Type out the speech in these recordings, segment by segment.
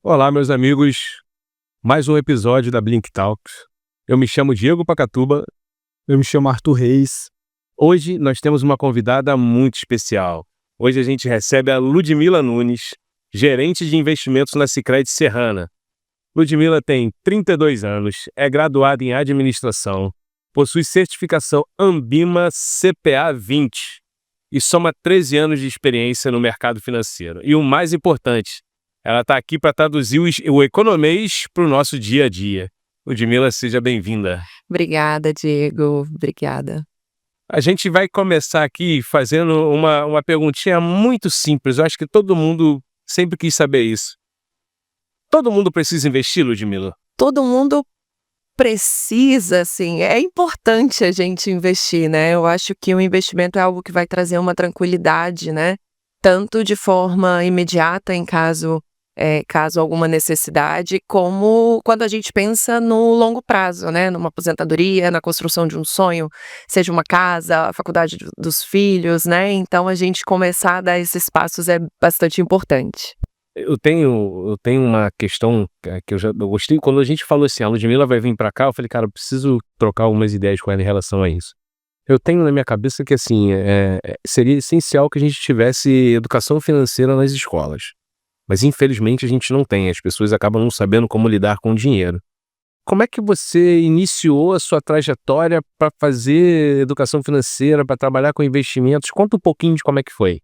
Olá, meus amigos. Mais um episódio da Blink Talks. Eu me chamo Diego Pacatuba. Eu me chamo Arthur Reis. Hoje nós temos uma convidada muito especial. Hoje a gente recebe a Ludmila Nunes, gerente de investimentos na Sicredi Serrana. Ludmila tem 32 anos, é graduada em administração, possui certificação Ambima CPA 20 e soma 13 anos de experiência no mercado financeiro. E o mais importante, ela está aqui para traduzir o economês para o nosso dia a dia. Ludmila, seja bem-vinda. Obrigada, Diego. Obrigada. A gente vai começar aqui fazendo uma perguntinha muito simples. Eu acho que todo mundo sempre quis saber isso. Todo mundo precisa investir, Ludmila? Todo mundo precisa, assim, é importante a gente investir, né? Eu acho que o investimento é algo que vai trazer uma tranquilidade, né? Tanto de forma imediata, em caso alguma necessidade, como quando a gente pensa no longo prazo, né? Numa aposentadoria, na construção de um sonho, seja uma casa, a faculdade dos filhos, né? Então, a gente começar a dar esses passos é bastante importante. Eu tenho uma questão que eu gostei. Quando a gente falou assim, a Ludmila vai vir para cá, eu falei, cara, eu preciso trocar algumas ideias com ela em relação a isso. Eu tenho na minha cabeça que, assim, seria essencial que a gente tivesse educação financeira nas escolas. Mas, infelizmente, a gente não tem. As pessoas acabam não sabendo como lidar com o dinheiro. Como é que você iniciou a sua trajetória para fazer educação financeira, para trabalhar com investimentos? Conta um pouquinho de como é que foi.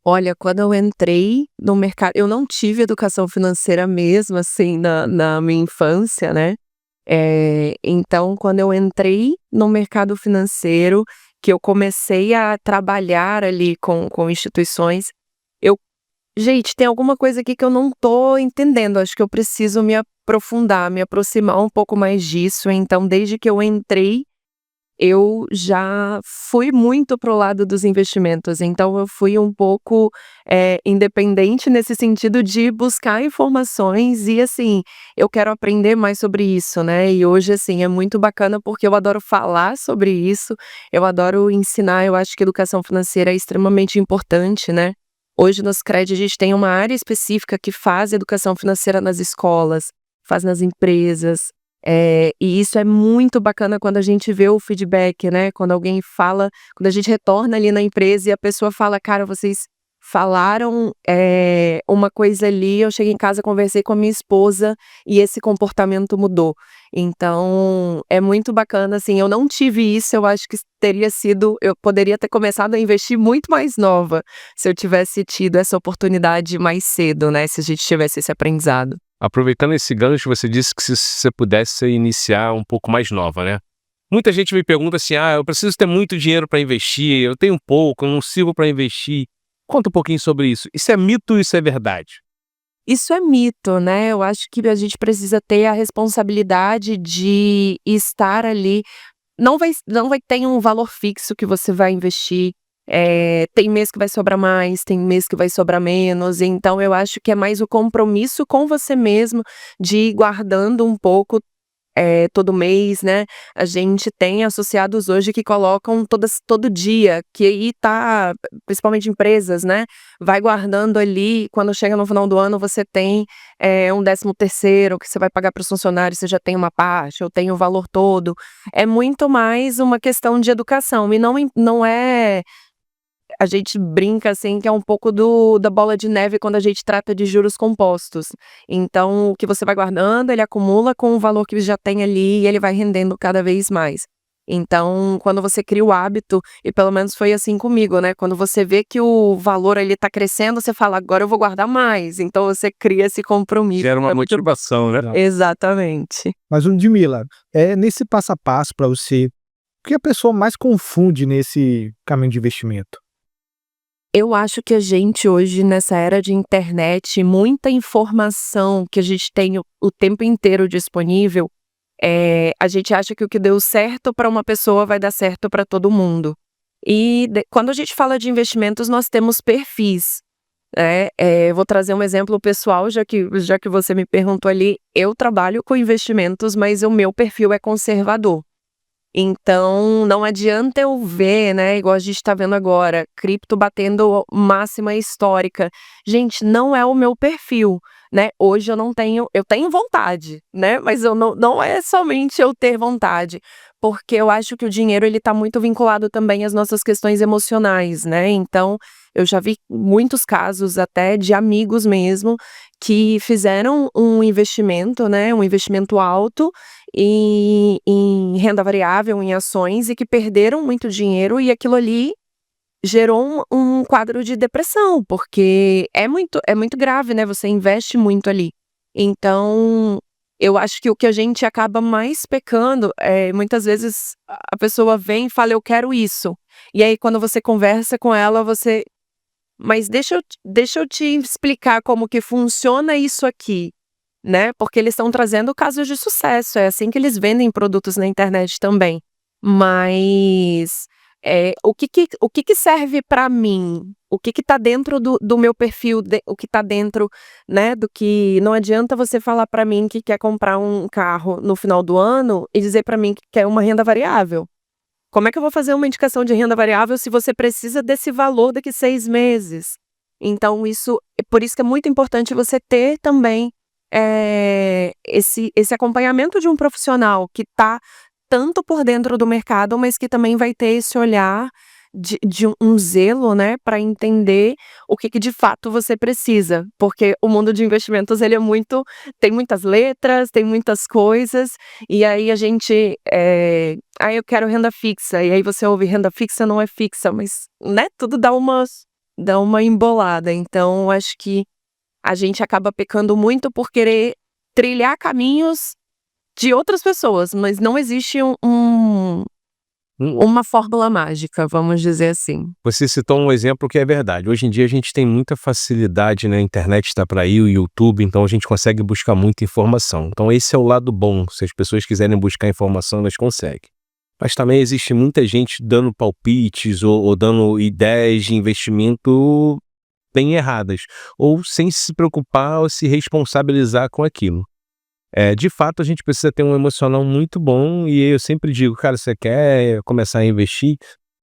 Olha, quando eu entrei no mercado, eu não tive educação financeira mesmo, assim, na minha infância, né? Então, quando eu entrei no mercado financeiro, que eu comecei a trabalhar ali com instituições, gente, tem alguma coisa aqui que eu não tô entendendo, acho que eu preciso me aprofundar, me aproximar um pouco mais disso. Então, desde que eu entrei, eu já fui muito pro lado dos investimentos, então eu fui um pouco, independente nesse sentido de buscar informações e, assim, eu quero aprender mais sobre isso, né. E hoje, assim, é muito bacana porque eu adoro falar sobre isso, eu adoro ensinar, eu acho que educação financeira é extremamente importante, né. Hoje no Sicredi a gente tem uma área específica que faz educação financeira nas escolas, faz nas empresas. E isso é muito bacana quando a gente vê o feedback, né, quando alguém fala, quando a gente retorna ali na empresa e a pessoa fala: "Cara, vocês falaram, uma coisa ali, eu cheguei em casa, conversei com a minha esposa e esse comportamento mudou". Então, é muito bacana, assim, eu não tive isso, eu acho que eu poderia ter começado a investir muito mais nova, se eu tivesse tido essa oportunidade mais cedo, né, se a gente tivesse esse aprendizado. Aproveitando esse gancho, você disse que se você pudesse iniciar um pouco mais nova, né? Muita gente me pergunta assim, eu preciso ter muito dinheiro para investir, eu tenho pouco, eu não sirvo para investir. Conta um pouquinho sobre isso. Isso é mito ou isso é verdade? Isso é mito, né, eu acho que a gente precisa ter a responsabilidade de estar ali. Não vai ter um valor fixo que você vai investir, tem mês que vai sobrar mais, tem mês que vai sobrar menos, então eu acho que é mais o compromisso com você mesmo de ir guardando um pouco, todo mês, né. A gente tem associados hoje que colocam todo dia, que aí tá, principalmente empresas, né, vai guardando ali, quando chega no final do ano você tem, um 13º que você vai pagar para os funcionários, você já tem uma parte, ou tem o valor todo. É muito mais uma questão de educação e não é. A gente brinca, assim, que é um pouco da bola de neve quando a gente trata de juros compostos. Então, o que você vai guardando, ele acumula com o valor que já tem ali e ele vai rendendo cada vez mais. Então, quando você cria o hábito, e pelo menos foi assim comigo, né, quando você vê que o valor ele tá crescendo, você fala: "Agora eu vou guardar mais", então você cria esse compromisso. Gera uma motivação, né? Exatamente. Mas, Ludmila, nesse passo a passo para você, o que a pessoa mais confunde nesse caminho de investimento? Eu acho que a gente hoje, nessa era de internet, muita informação que a gente tem o tempo inteiro disponível, a gente acha que o que deu certo para uma pessoa vai dar certo para todo mundo. E quando a gente fala de investimentos, nós temos perfis, né? Vou trazer um exemplo pessoal, já que você me perguntou ali, eu trabalho com investimentos, mas o meu perfil é conservador. Então, não adianta eu ver, né, igual a gente tá vendo agora, cripto batendo máxima histórica. Gente, não é o meu perfil. né? Hoje eu tenho vontade, né? Mas não é somente eu ter vontade, porque eu acho que o dinheiro ele tá muito vinculado também às nossas questões emocionais, né? Então, eu já vi muitos casos até de amigos mesmo que fizeram um investimento, né? Um investimento alto em renda variável, em ações, e que perderam muito dinheiro, e aquilo ali gerou um quadro de depressão, porque é muito grave, né, você investe muito ali. Então, eu acho que o que a gente acaba mais pecando, muitas vezes a pessoa vem e fala: "Eu quero isso", e aí quando você conversa com ela, você: "Mas deixa eu te explicar como que funciona isso aqui", né, porque eles estão trazendo casos de sucesso, é assim que eles vendem produtos na internet também. Mas, o que que serve para mim? O que que tá dentro do meu perfil, o que tá dentro, né, do que não adianta você falar para mim que quer comprar um carro no final do ano e dizer para mim que quer uma renda variável. Como é que eu vou fazer uma indicação de renda variável se você precisa desse valor daqui 6 meses? Então por isso que é muito importante você ter também, esse acompanhamento de um profissional que está tanto por dentro do mercado, mas que também vai ter esse olhar de um zelo, né, para entender o que que de fato você precisa, porque o mundo de investimentos ele é muito tem muitas letras, tem muitas coisas, e aí a gente, eu quero renda fixa", e aí você ouve renda fixa não é fixa, mas, né, tudo dá uma embolada. Então acho que a gente acaba pecando muito por querer trilhar caminhos de outras pessoas, mas não existe Hum, uma fórmula mágica, vamos dizer assim. Você citou um exemplo que é verdade. Hoje em dia a gente tem muita facilidade, né? A internet está para aí, o YouTube, então a gente consegue buscar muita informação. Então esse é o lado bom. Se as pessoas quiserem buscar informação, elas conseguem. Mas também existe muita gente dando palpites ou dando ideias de investimento bem erradas, ou sem se preocupar ou se responsabilizar com aquilo. De fato, a gente precisa ter um emocional muito bom, e eu sempre digo: "Cara, você quer começar a investir?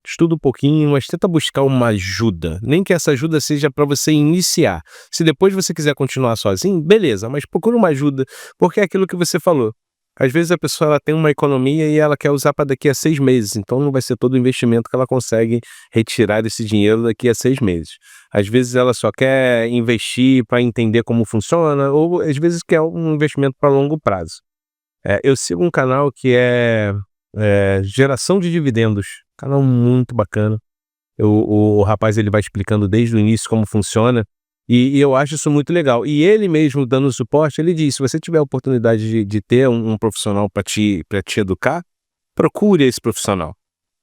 Estuda um pouquinho, mas tenta buscar uma ajuda, nem que essa ajuda seja para você iniciar. Se depois você quiser continuar sozinho, beleza, mas procura uma ajuda", porque é aquilo que você falou. Às vezes a pessoa ela tem uma economia e ela quer usar para daqui a 6 meses, então não vai ser todo o investimento que ela consegue retirar desse dinheiro daqui a 6 meses. Às vezes ela só quer investir para entender como funciona, ou às vezes quer um investimento para longo prazo. Eu sigo um canal que Geração de Dividendos, canal muito bacana. O rapaz ele vai explicando desde o início como funciona, e eu acho isso muito legal. E ele mesmo dando suporte, ele diz: "Se você tiver a oportunidade de ter um profissional para te educar, procure esse profissional".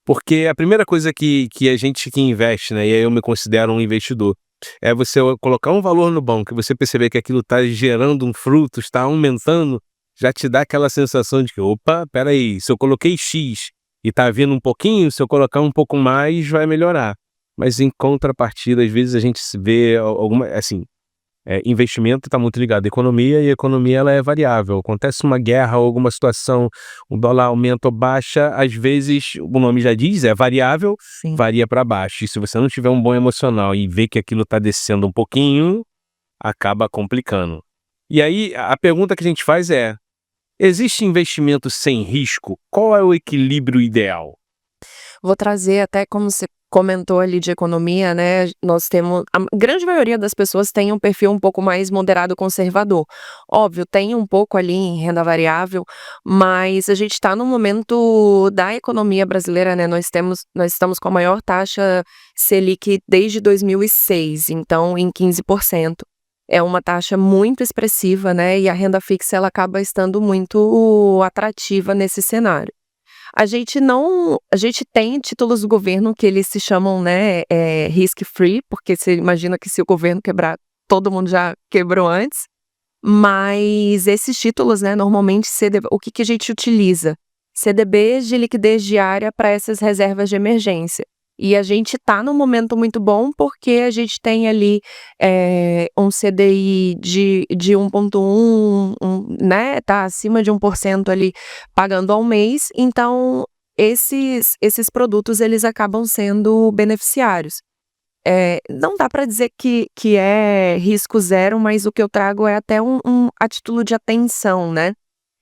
Porque a primeira coisa que a gente que investe, né, e aí eu me considero um investidor, é você colocar um valor no banco e você perceber que aquilo está gerando um fruto, está aumentando, já te dá aquela sensação de que: "Opa, espera aí, se eu coloquei X e está vindo um pouquinho, se eu colocar um pouco mais vai melhorar". Mas em contrapartida, às vezes a gente se vê alguma assim, investimento está muito ligado à economia, e a economia ela é variável. Acontece uma guerra ou alguma situação, o dólar aumenta ou baixa, às vezes, o nome já diz, é variável, Sim. varia para baixo. E se você não tiver um bom emocional e ver que aquilo está descendo um pouquinho, acaba complicando. E aí, a pergunta que a gente faz é: existe investimento sem risco? Qual é o equilíbrio ideal? Vou trazer até como você comentou ali de economia, né, nós temos a grande maioria das pessoas tem um perfil um pouco mais moderado conservador. Óbvio, tem um pouco ali em renda variável, mas a gente está no momento da economia brasileira, né, nós estamos com a maior taxa Selic desde 2006, então em 15%. É uma taxa muito expressiva, né, e a renda fixa ela acaba estando muito atrativa nesse cenário. A gente tem títulos do governo que eles se chamam, né, risk free, porque você imagina que se o governo quebrar, todo mundo já quebrou antes, mas esses títulos, né, normalmente o que que a gente utiliza? CDBs de liquidez diária para essas reservas de emergência. E a gente está num momento muito bom, porque a gente tem ali, um CDI de 1,1, né, tá acima de 1% ali pagando ao mês, então esses produtos eles acabam sendo beneficiários. não dá para dizer que é risco zero, mas o que eu trago é até a título de atenção, né.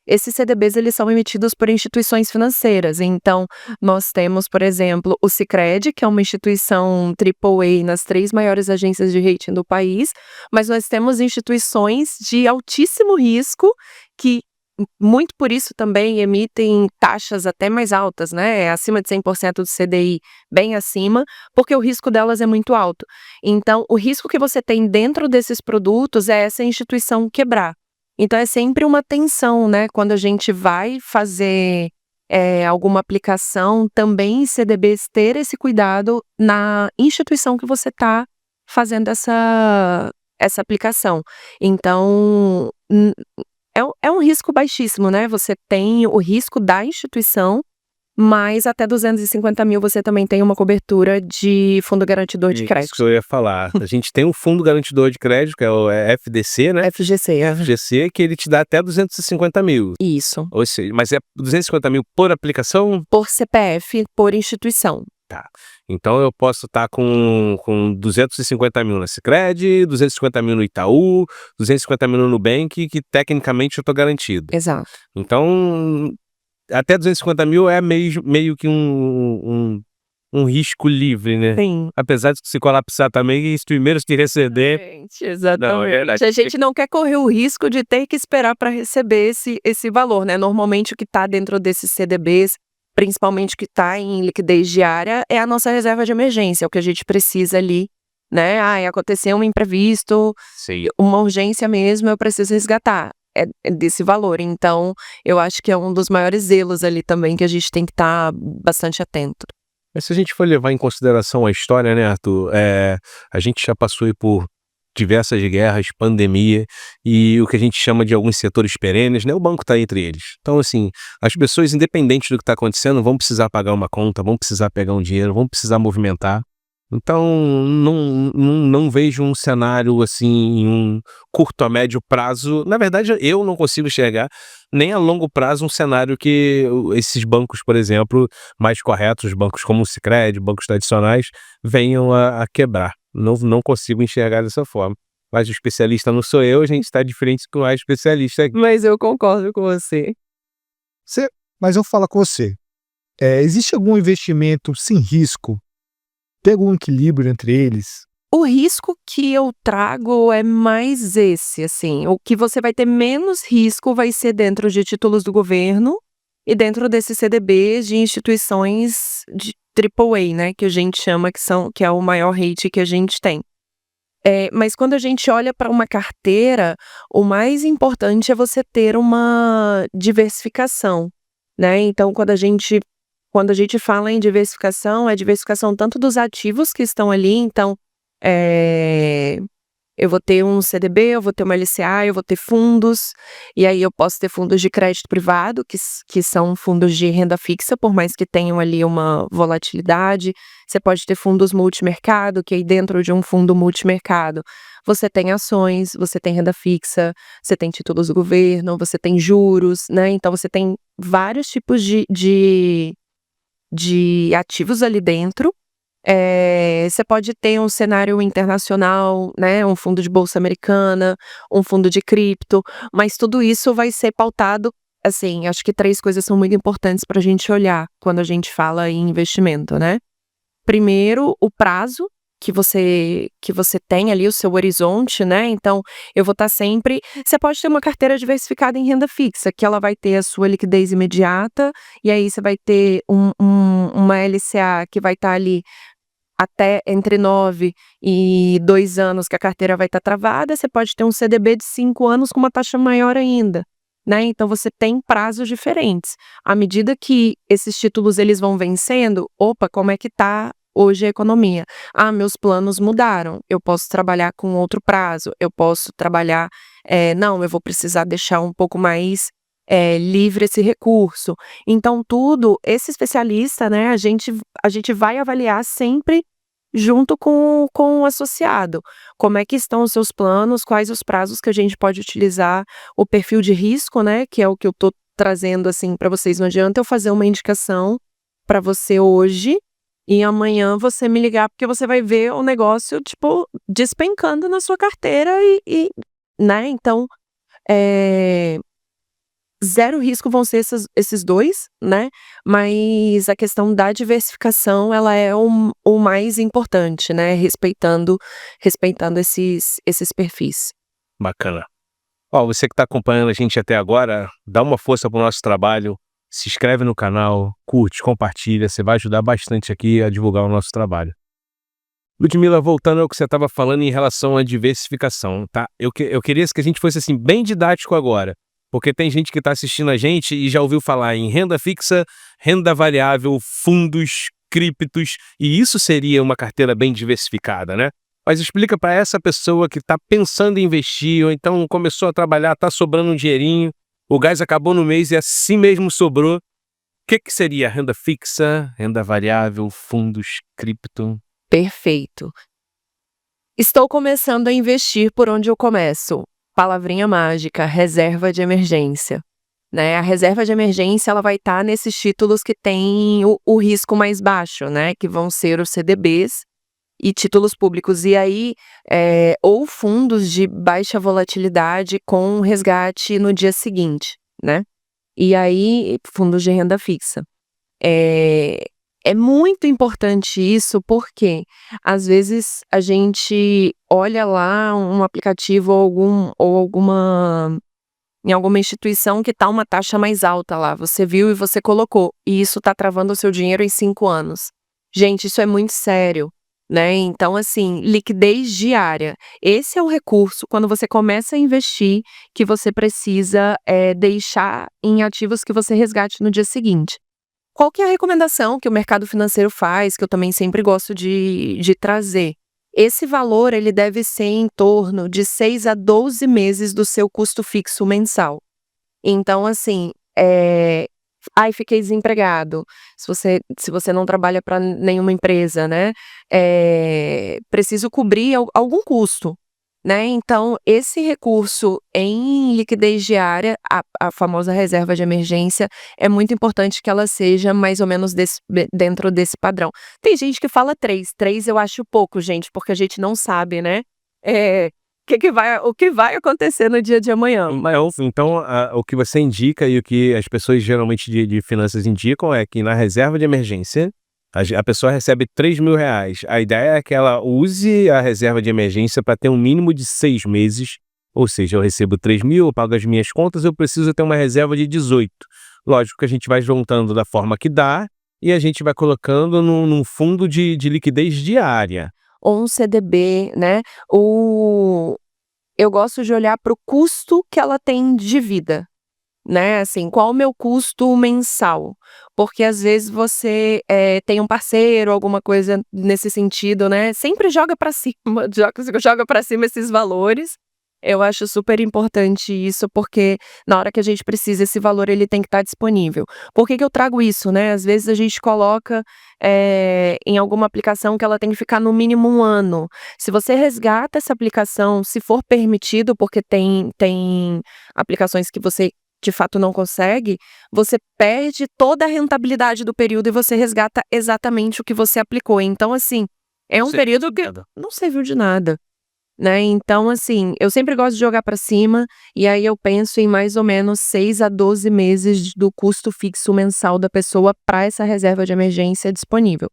Esses CDBs eles são emitidos por instituições financeiras, então nós temos, por exemplo, o Sicredi, que é uma instituição AAA nas 3 maiores agências de rating do país, mas nós temos instituições de altíssimo risco que, muito por isso também emitem taxas até mais altas, né, acima de 100% do CDI, bem acima, porque o risco delas é muito alto. Então o risco que você tem dentro desses produtos é essa instituição quebrar. Então é sempre uma tensão, né, quando a gente vai fazer, alguma aplicação, também em CDBs, ter esse cuidado na instituição que você está fazendo essa aplicação. Então, é um risco baixíssimo, né, você tem o risco da instituição, mas até 250.000 você também tem uma cobertura de fundo garantidor de Isso crédito. que eu ia falar. A gente tem um fundo garantidor de crédito, que é o FDC, né? FGC, FGC, que ele te dá até 250.000. Isso. Ou seja, mas é 250.000 por aplicação? Por CPF, por instituição. Tá. Então eu posso estar com 250.000 na Sicredi, 250.000 no Itaú, 250.000 no Nubank, que tecnicamente eu tô garantido. Exato. Então, até 250.000 é meio que um risco livre, né? Sim. Apesar de que se colapsar também, os primeiros que receber. Exatamente. A gente não quer correr o risco de ter que esperar para receber esse valor, né? Normalmente o que está dentro desses CDBs, principalmente que está em liquidez diária, é a nossa reserva de emergência, é o que a gente precisa ali, né? Aconteceu um imprevisto, Sim. uma urgência mesmo, eu preciso resgatar. É desse valor. Então, eu acho que é um dos maiores zelos ali também que a gente tem que estar bastante atento. Mas se a gente for levar em consideração a história, né, Arthur? A gente já passou aí por diversas guerras, pandemia e o que a gente chama de alguns setores perenes, né? O banco está entre eles. Então, assim, as pessoas, independente do que está acontecendo, vão precisar pagar uma conta, vão precisar pegar um dinheiro, vão precisar movimentar. Então, não vejo um cenário assim, em um curto a médio prazo. Na verdade, eu não consigo enxergar nem a longo prazo um cenário que esses bancos, por exemplo, mais corretos, bancos como o Sicredi, bancos tradicionais, venham a quebrar. Não consigo enxergar dessa forma. Mas o especialista não sou eu, a gente está diferente com a especialista aqui. Mas eu concordo com você. Mas eu falo com você, existe algum investimento sem risco? Tem algum equilíbrio entre eles? O risco que eu trago é mais esse, assim, o que você vai ter menos risco vai ser dentro de títulos do governo e dentro desses CDBs de instituições de AAA, né, que a gente chama que é o maior rate que a gente tem. Mas quando a gente olha para uma carteira, o mais importante é você ter uma diversificação, né, então quando a gente fala em diversificação, é diversificação tanto dos ativos que estão ali, então, eu vou ter um CDB, eu vou ter uma LCA, eu vou ter fundos, e aí eu posso ter fundos de crédito privado, que são fundos de renda fixa, por mais que tenham ali uma volatilidade. Você pode ter fundos multimercado, que aí dentro de um fundo multimercado, você tem ações, você tem renda fixa, você tem títulos do governo, você tem juros, né? Então você tem vários tipos de ativos ali dentro. Você pode ter um cenário internacional, né, um fundo de bolsa americana, um fundo de cripto, mas tudo isso vai ser pautado, assim, acho que 3 coisas são muito importantes para a gente olhar quando a gente fala em investimento, né. Primeiro, o prazo que você tem ali, o seu horizonte, né, então eu vou estar sempre você pode ter uma carteira diversificada em renda fixa, que ela vai ter a sua liquidez imediata, e aí você vai ter uma LCA que vai estar ali até entre 9 e 2 anos que a carteira vai estar travada, você pode ter um CDB de 5 anos com uma taxa maior ainda, né, então você tem prazos diferentes. À medida que esses títulos eles vão vencendo, opa, como é que tá hoje a economia? Meus planos mudaram, eu posso trabalhar com outro prazo, eu posso trabalhar, não, eu vou precisar deixar um pouco mais livre esse recurso. Então tudo, esse especialista, né, a gente vai avaliar sempre junto com o associado. Como é que estão os seus planos, quais os prazos que a gente pode utilizar, o perfil de risco, né, que é o que eu tô trazendo, assim, para vocês. Não adianta eu fazer uma indicação para você hoje e amanhã você me ligar, porque você vai ver o negócio, tipo, despencando na sua carteira né? Então, zero risco vão ser esses dois, né? Mas a questão da diversificação, ela é o mais importante, né? Respeitando esses perfis. Bacana. Ó, você que está acompanhando a gente até agora, dá uma força pro nosso trabalho, se inscreve no canal, curte, compartilha, você vai ajudar bastante aqui a divulgar o nosso trabalho. Ludmila, voltando ao que você estava falando em relação à diversificação, tá? Eu queria que a gente fosse assim bem didático agora, porque tem gente que está assistindo a gente e já ouviu falar em renda fixa, renda variável, fundos, criptos, e isso seria uma carteira bem diversificada, né? Mas explica para essa pessoa que está pensando em investir, ou então começou a trabalhar, está sobrando um dinheirinho, o gás acabou no mês e assim mesmo sobrou. O que seria renda fixa, renda variável, fundos, cripto? Perfeito. Estou começando a investir, por onde eu começo? Palavrinha mágica, reserva de emergência. Né? A reserva de emergência, ela vai estar nesses títulos que têm o risco mais baixo, né? Que vão ser os CDBs e títulos públicos. E aí, ou fundos de baixa volatilidade com resgate no dia seguinte, né? E aí, fundos de renda fixa. É muito importante isso, porque às vezes a gente olha lá um aplicativo em alguma instituição que tá uma taxa mais alta lá, você viu e você colocou, e isso tá travando o seu dinheiro em 5 anos. Gente, isso é muito sério, né? Então, assim, liquidez diária. Esse é o recurso, quando você começa a investir, que você precisa deixar em ativos que você resgate no dia seguinte. Qual que é a recomendação que o mercado financeiro faz, que eu também sempre gosto de trazer? Esse valor, ele deve ser em torno de 6 a 12 meses do seu custo fixo mensal. Então, assim, ai, fiquei desempregado. Se você não trabalha para nenhuma empresa, né? Preciso cobrir algum custo, né? Então, esse recurso em liquidez diária, a famosa reserva de emergência, é muito importante que ela seja mais ou menos dentro desse padrão. Tem gente que fala 3 eu acho pouco, gente, porque a gente não sabe, né? O que vai acontecer no dia de amanhã. Então, o que você indica e o que as pessoas geralmente de finanças indicam é que na reserva de emergência, a pessoa recebe R$ 3.000. A ideia é que ela use a reserva de emergência para ter um mínimo de 6 meses, ou seja, eu recebo 3.000, eu pago as minhas contas, eu preciso ter uma reserva de 18. Lógico que a gente vai juntando da forma que dá e a gente vai colocando num fundo de liquidez diária. Ou um CDB, né? Eu gosto de olhar para o custo que ela tem de vida, né? Assim, qual o meu custo mensal? Porque às vezes você tem um parceiro, alguma coisa nesse sentido, né? Sempre joga para cima, joga para cima esses valores. Eu acho super importante isso, porque na hora que a gente precisa, esse valor ele tem que estar disponível. Por que eu trago isso, né? Às vezes a gente coloca em alguma aplicação que ela tem que ficar no mínimo 1 ano. Se você resgata essa aplicação, se for permitido, porque tem aplicações que você de fato não consegue, você perde toda a rentabilidade do período e você resgata exatamente o que você aplicou. Então, assim, é um período que não serviu de nada. Né? Então, assim, eu sempre gosto de jogar para cima e aí eu penso em mais ou menos 6 a 12 meses do custo fixo mensal da pessoa para essa reserva de emergência disponível.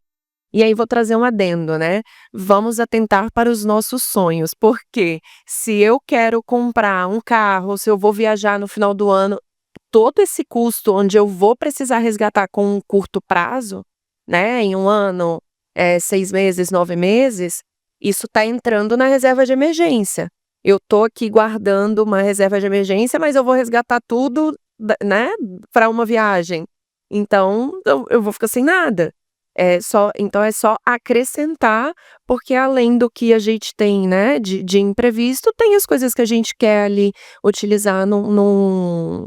E aí vou trazer um adendo, né? Vamos atentar para os nossos sonhos, porque se eu quero comprar um carro, se eu vou viajar no final do ano, todo esse custo onde eu vou precisar resgatar com um curto prazo, né? Em 1 ano, 6 meses, 9 meses, isso está entrando na reserva de emergência. Eu tô aqui guardando uma reserva de emergência, mas eu vou resgatar tudo, né, para uma viagem. Então, eu vou ficar sem nada. Então é só acrescentar, porque além do que a gente tem, né, de imprevisto, tem as coisas que a gente quer ali utilizar num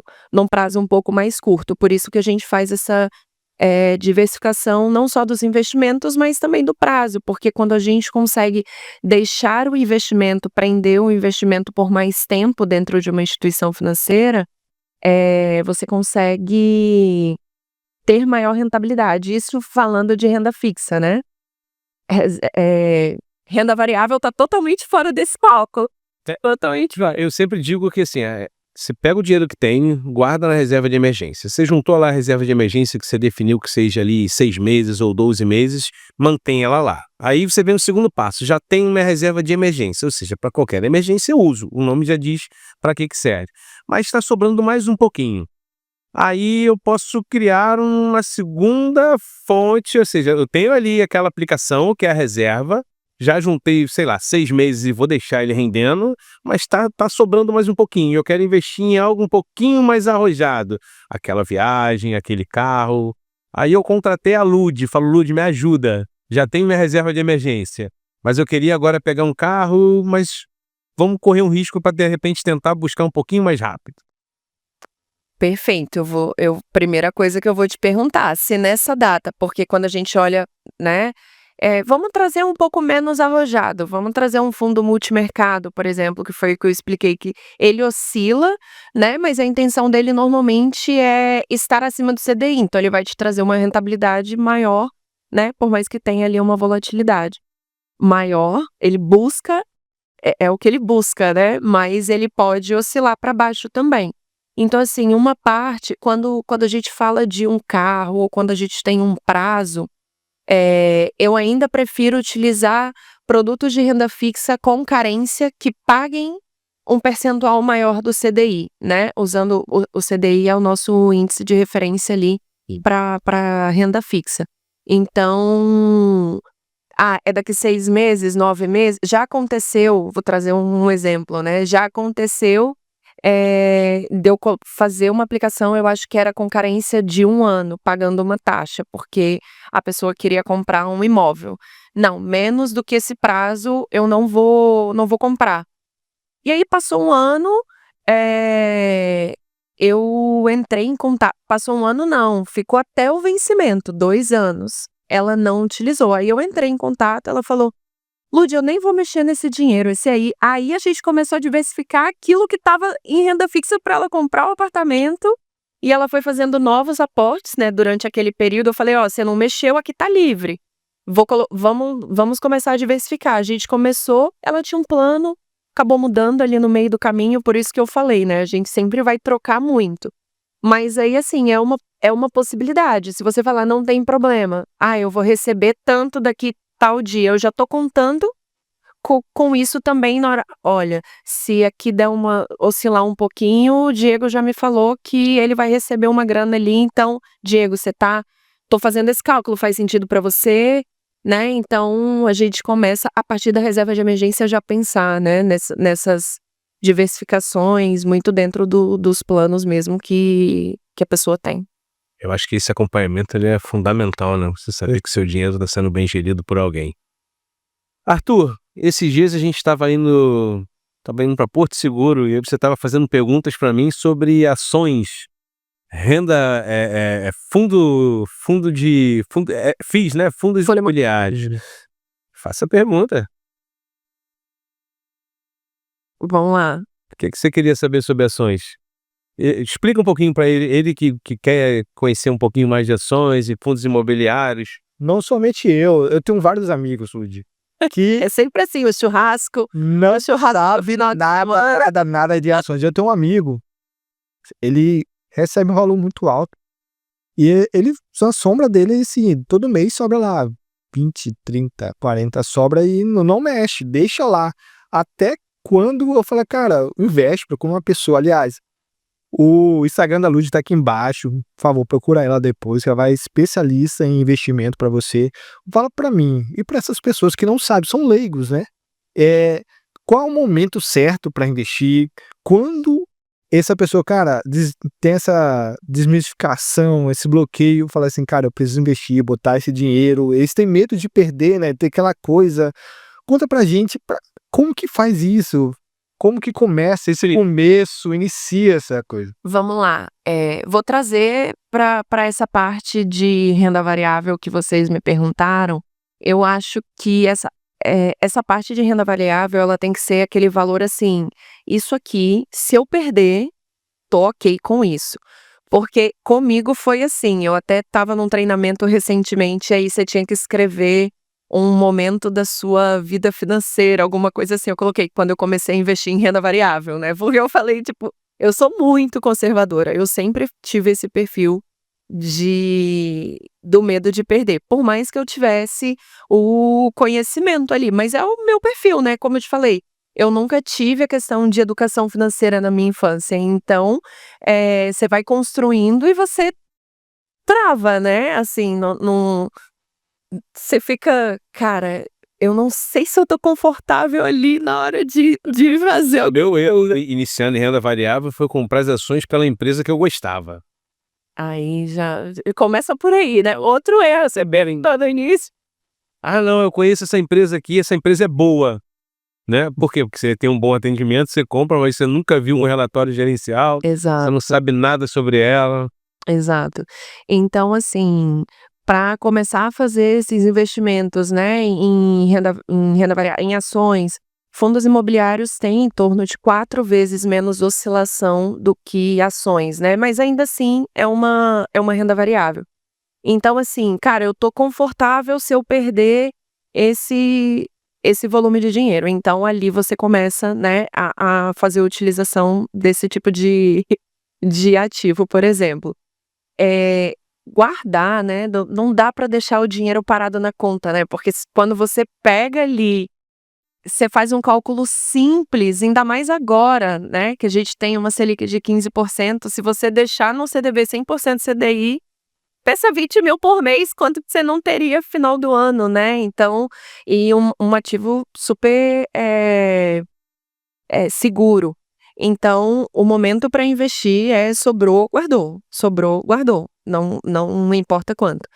prazo um pouco mais curto. Por isso que a gente faz essa diversificação não só dos investimentos, mas também do prazo, porque quando a gente consegue deixar o investimento, prender o investimento por mais tempo dentro de uma instituição financeira, você consegue ter maior rentabilidade. Isso falando de renda fixa, né? Renda variável está totalmente fora desse cálculo. Totalmente. Eu sempre digo que assim, você pega o dinheiro que tem, guarda na reserva de emergência. Você juntou lá a reserva de emergência que você definiu que seja ali 6 meses ou 12 meses, mantém ela lá. Aí você vem no segundo passo, já tem uma reserva de emergência, ou seja, para qualquer emergência eu uso. O nome já diz para que serve. Mas está sobrando mais um pouquinho. Aí eu posso criar uma segunda fonte, ou seja, eu tenho ali aquela aplicação que é a reserva, já juntei, sei lá, 6 meses e vou deixar ele rendendo, mas tá sobrando mais um pouquinho. Eu quero investir em algo um pouquinho mais arrojado. Aquela viagem, aquele carro. Aí eu contratei a Lud, falo, Lud, me ajuda. Já tenho minha reserva de emergência. Mas eu queria agora pegar um carro, mas vamos correr um risco para de repente tentar buscar um pouquinho mais rápido. Perfeito. Primeira coisa que eu vou te perguntar, se nessa data, porque quando a gente olha, né, vamos trazer um pouco menos arrojado, vamos trazer um fundo multimercado, por exemplo, que foi o que eu expliquei, que ele oscila, né, mas a intenção dele normalmente é estar acima do CDI, então ele vai te trazer uma rentabilidade maior, né, por mais que tenha ali uma volatilidade maior, ele busca, é o que ele busca, né, mas ele pode oscilar para baixo também. Então, assim, uma parte, quando a gente fala de um carro ou quando a gente tem um prazo, eu ainda prefiro utilizar produtos de renda fixa com carência que paguem um percentual maior do CDI, né? Usando o CDI é o nosso índice de referência ali para renda fixa. Então, é daqui 6 meses, 9 meses? Já aconteceu, vou trazer um exemplo, né? Já aconteceu de eu fazer uma aplicação, eu acho que era com carência de 1 ano, pagando uma taxa, porque a pessoa queria comprar um imóvel. Não, menos do que esse prazo eu não vou comprar. E aí passou 1 ano, eu entrei em contato. Passou 1 ano não, ficou até o vencimento, 2 anos. Ela não utilizou. Aí eu entrei em contato, ela falou: Lud, eu nem vou mexer nesse dinheiro, esse aí. Aí a gente começou a diversificar aquilo que estava em renda fixa para ela comprar o apartamento. E ela foi fazendo novos aportes, né? Durante aquele período, eu falei, você não mexeu, aqui tá livre. Vamos começar a diversificar. A gente começou, ela tinha um plano, acabou mudando ali no meio do caminho, por isso que eu falei, né? A gente sempre vai trocar muito. Mas aí, assim, é uma possibilidade. Se você falar, não tem problema. Eu vou receber tanto daqui tal dia, eu já tô contando com isso também na hora. Olha, se aqui der oscilar um pouquinho, o Diego já me falou que ele vai receber uma grana ali, então, Diego, tô fazendo esse cálculo, faz sentido para você, né? Então, a gente começa, a partir da reserva de emergência, já pensar, né, nessas diversificações, muito dentro dos planos mesmo que a pessoa tem. Eu acho que esse acompanhamento ele é fundamental, né? Você saber que seu dinheiro está sendo bem gerido por alguém. Arthur, esses dias a gente estava indo para Porto Seguro e você estava fazendo perguntas para mim sobre ações, renda, FIIs, né? Fundos imobiliários. Faça a pergunta. Vamos lá. O que você queria saber sobre ações? Explica um pouquinho para ele que quer conhecer um pouquinho mais de ações e fundos imobiliários. Não somente eu tenho vários amigos, Lud, que É sempre assim, o churrasco, não sabe nada de ações. Eu tenho um amigo, ele recebe um valor muito alto e ele, a sombra dele, assim, todo mês sobra lá 20, 30, 40 sobra e não mexe, deixa lá. Até quando eu falo, cara, investe, procura uma pessoa, aliás, o Instagram da Lud tá aqui embaixo, por favor, procura ela depois, que ela vai especialista em investimento para você. Fala para mim e para essas pessoas que não sabem, são leigos, né? Qual é o momento certo para investir? Quando essa pessoa, cara, tem essa desmistificação, esse bloqueio, fala assim, cara, eu preciso investir, botar esse dinheiro, eles têm medo de perder, né? Ter aquela coisa. Conta pra gente como que faz isso? Como que começa esse começo, inicia essa coisa? Vamos lá. Vou trazer para essa parte de renda variável que vocês me perguntaram. Eu acho que essa parte de renda variável, ela tem que ser aquele valor assim, isso aqui, se eu perder, tô ok com isso. Porque comigo foi assim, eu até estava num treinamento recentemente, aí você tinha que escrever um momento da sua vida financeira, alguma coisa assim. Eu coloquei quando eu comecei a investir em renda variável, né? Porque eu falei, tipo, eu sou muito conservadora. Eu sempre tive esse perfil do medo de perder, por mais que eu tivesse o conhecimento ali, mas é o meu perfil, né? Como eu te falei, eu nunca tive a questão de educação financeira na minha infância, então você vai construindo e você trava, né? Assim, você fica, cara, eu não sei se eu tô confortável ali na hora de fazer. O meu erro iniciando em renda variável foi comprar as ações pela empresa que eu gostava. Aí já começa por aí, né? Outro erro, você bebe no início. Ah, não, eu conheço essa empresa aqui, essa empresa é boa, né? Por quê? Porque você tem um bom atendimento, você compra, mas você nunca viu um relatório gerencial, você Exato, não sabe nada sobre ela. exato. Então, assim, para começar a fazer esses investimentos, né, em renda variável, em ações, fundos imobiliários têm em torno de 4 vezes menos oscilação do que ações, né, mas ainda assim é uma renda variável. Então, assim, cara, eu tô confortável se eu perder esse esse volume de dinheiro. Então, ali você começa, né, a fazer a utilização desse tipo de ativo, por exemplo. Guardar, né, não dá para deixar o dinheiro parado na conta, né, porque quando você pega ali, você faz um cálculo simples, ainda mais agora, né, que a gente tem uma Selic de 15%, se você deixar no CDB 100% CDI, pensa 20.000 por mês, quanto que você não teria final do ano, né. Então, e um ativo super, seguro. Então, o momento para investir sobrou, guardou, sobrou, guardou, não importa quanto.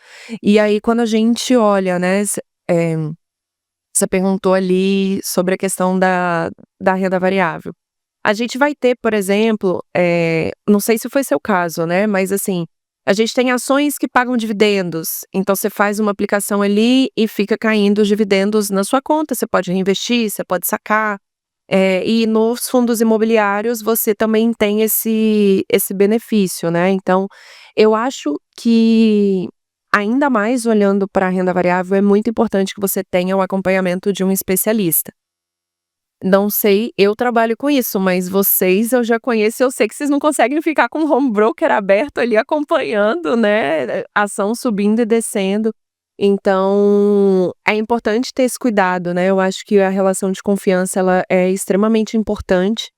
E aí quando a gente olha, né, você perguntou ali sobre a questão da renda variável. A gente vai ter, por exemplo, não sei se foi seu caso, né, mas assim, a gente tem ações que pagam dividendos, então você faz uma aplicação ali e fica caindo os dividendos na sua conta, você pode reinvestir, você pode sacar. E nos fundos imobiliários você também tem esse benefício, né, então, eu acho que, ainda mais olhando para a renda variável, é muito importante que você tenha o acompanhamento de um especialista. Não sei, eu trabalho com isso, mas vocês eu já conheço, eu sei que vocês não conseguem ficar com o home broker aberto ali acompanhando, né, ação subindo e descendo. Então, é importante ter esse cuidado, né, eu acho que a relação de confiança ela é extremamente importante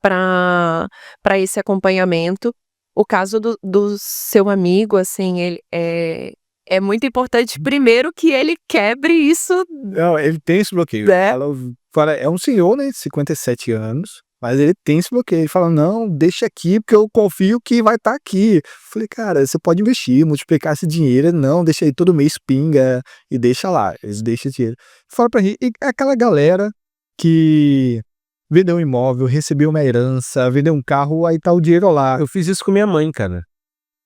para esse acompanhamento. O caso do seu amigo, assim, ele é muito importante primeiro que ele quebre isso, Não, ele tem esse bloqueio. né. Fala, é um senhor, né, de 57 anos, mas ele tem esse bloqueio. Ele fala: "Não, deixa aqui, porque eu confio que vai estar aqui". Falei: "Cara, você pode investir, multiplicar esse dinheiro". Ele: "Não, deixa aí, todo mês pinga e deixa lá". Eles deixam esse dinheiro. Fala pra mim, e aquela galera que vendeu um imóvel, recebeu uma herança, vendeu um carro, aí tá o dinheiro lá. Eu fiz isso com minha mãe, cara.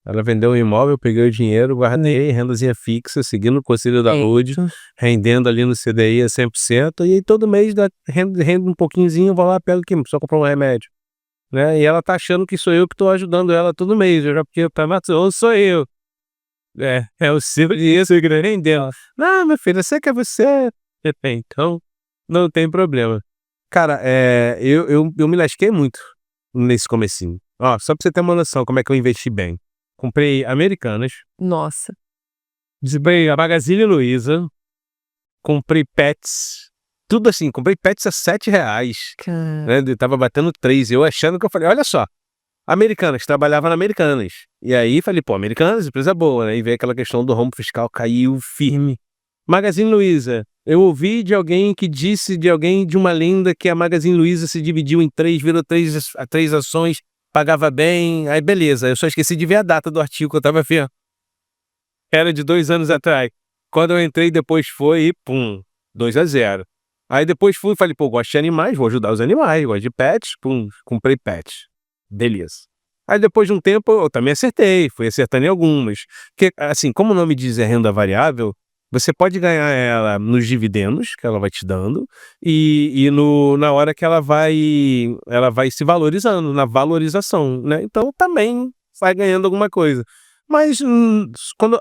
Ela vendeu um imóvel, eu peguei o dinheiro, guardei, rendazinha fixa, seguindo o conselho da Lud, rendendo ali no CDI a 100%, e aí todo mês rende um pouquinhozinho, eu vou lá, pego aqui, só comprar um remédio, né? E ela tá achando que sou eu que tô ajudando ela todo mês, já porque tá matando, sou eu. É o seu dinheiro que tá rendendo. Não, meu filho, eu sei que é você. Então, não tem problema. Cara, eu me lasquei muito nesse comecinho. Ó, só pra você ter uma noção como é que eu investi bem. Comprei Americanas, Nossa, comprei a Magazine Luiza, comprei Pets, tudo assim, comprei Pets a R$7, cara. né, tava batendo 3, eu achando que eu falei, olha só, Americanas, trabalhava na Americanas, e aí falei, pô, Americanas, empresa boa, né, e veio aquela questão do rombo fiscal, caiu firme. Magazine Luiza, eu ouvi de alguém que disse, de alguém de uma lenda, que a Magazine Luiza se dividiu em 3, virou 3 ações, pagava bem, aí beleza, eu só esqueci de ver a data do artigo que eu tava vendo. Era de 2 anos atrás. Quando eu entrei depois foi e pum, 2-0. Aí depois fui e falei, pô, gosto de animais, vou ajudar os animais, gosto de pets, pum, comprei pets. Beleza. Aí depois de um tempo eu também acertei, fui acertando em algumas. Porque, assim, como o nome diz é renda variável, você pode ganhar ela nos dividendos que ela vai te dando e na hora que ela vai se valorizando, na valorização, né? Então também vai ganhando alguma coisa. Mas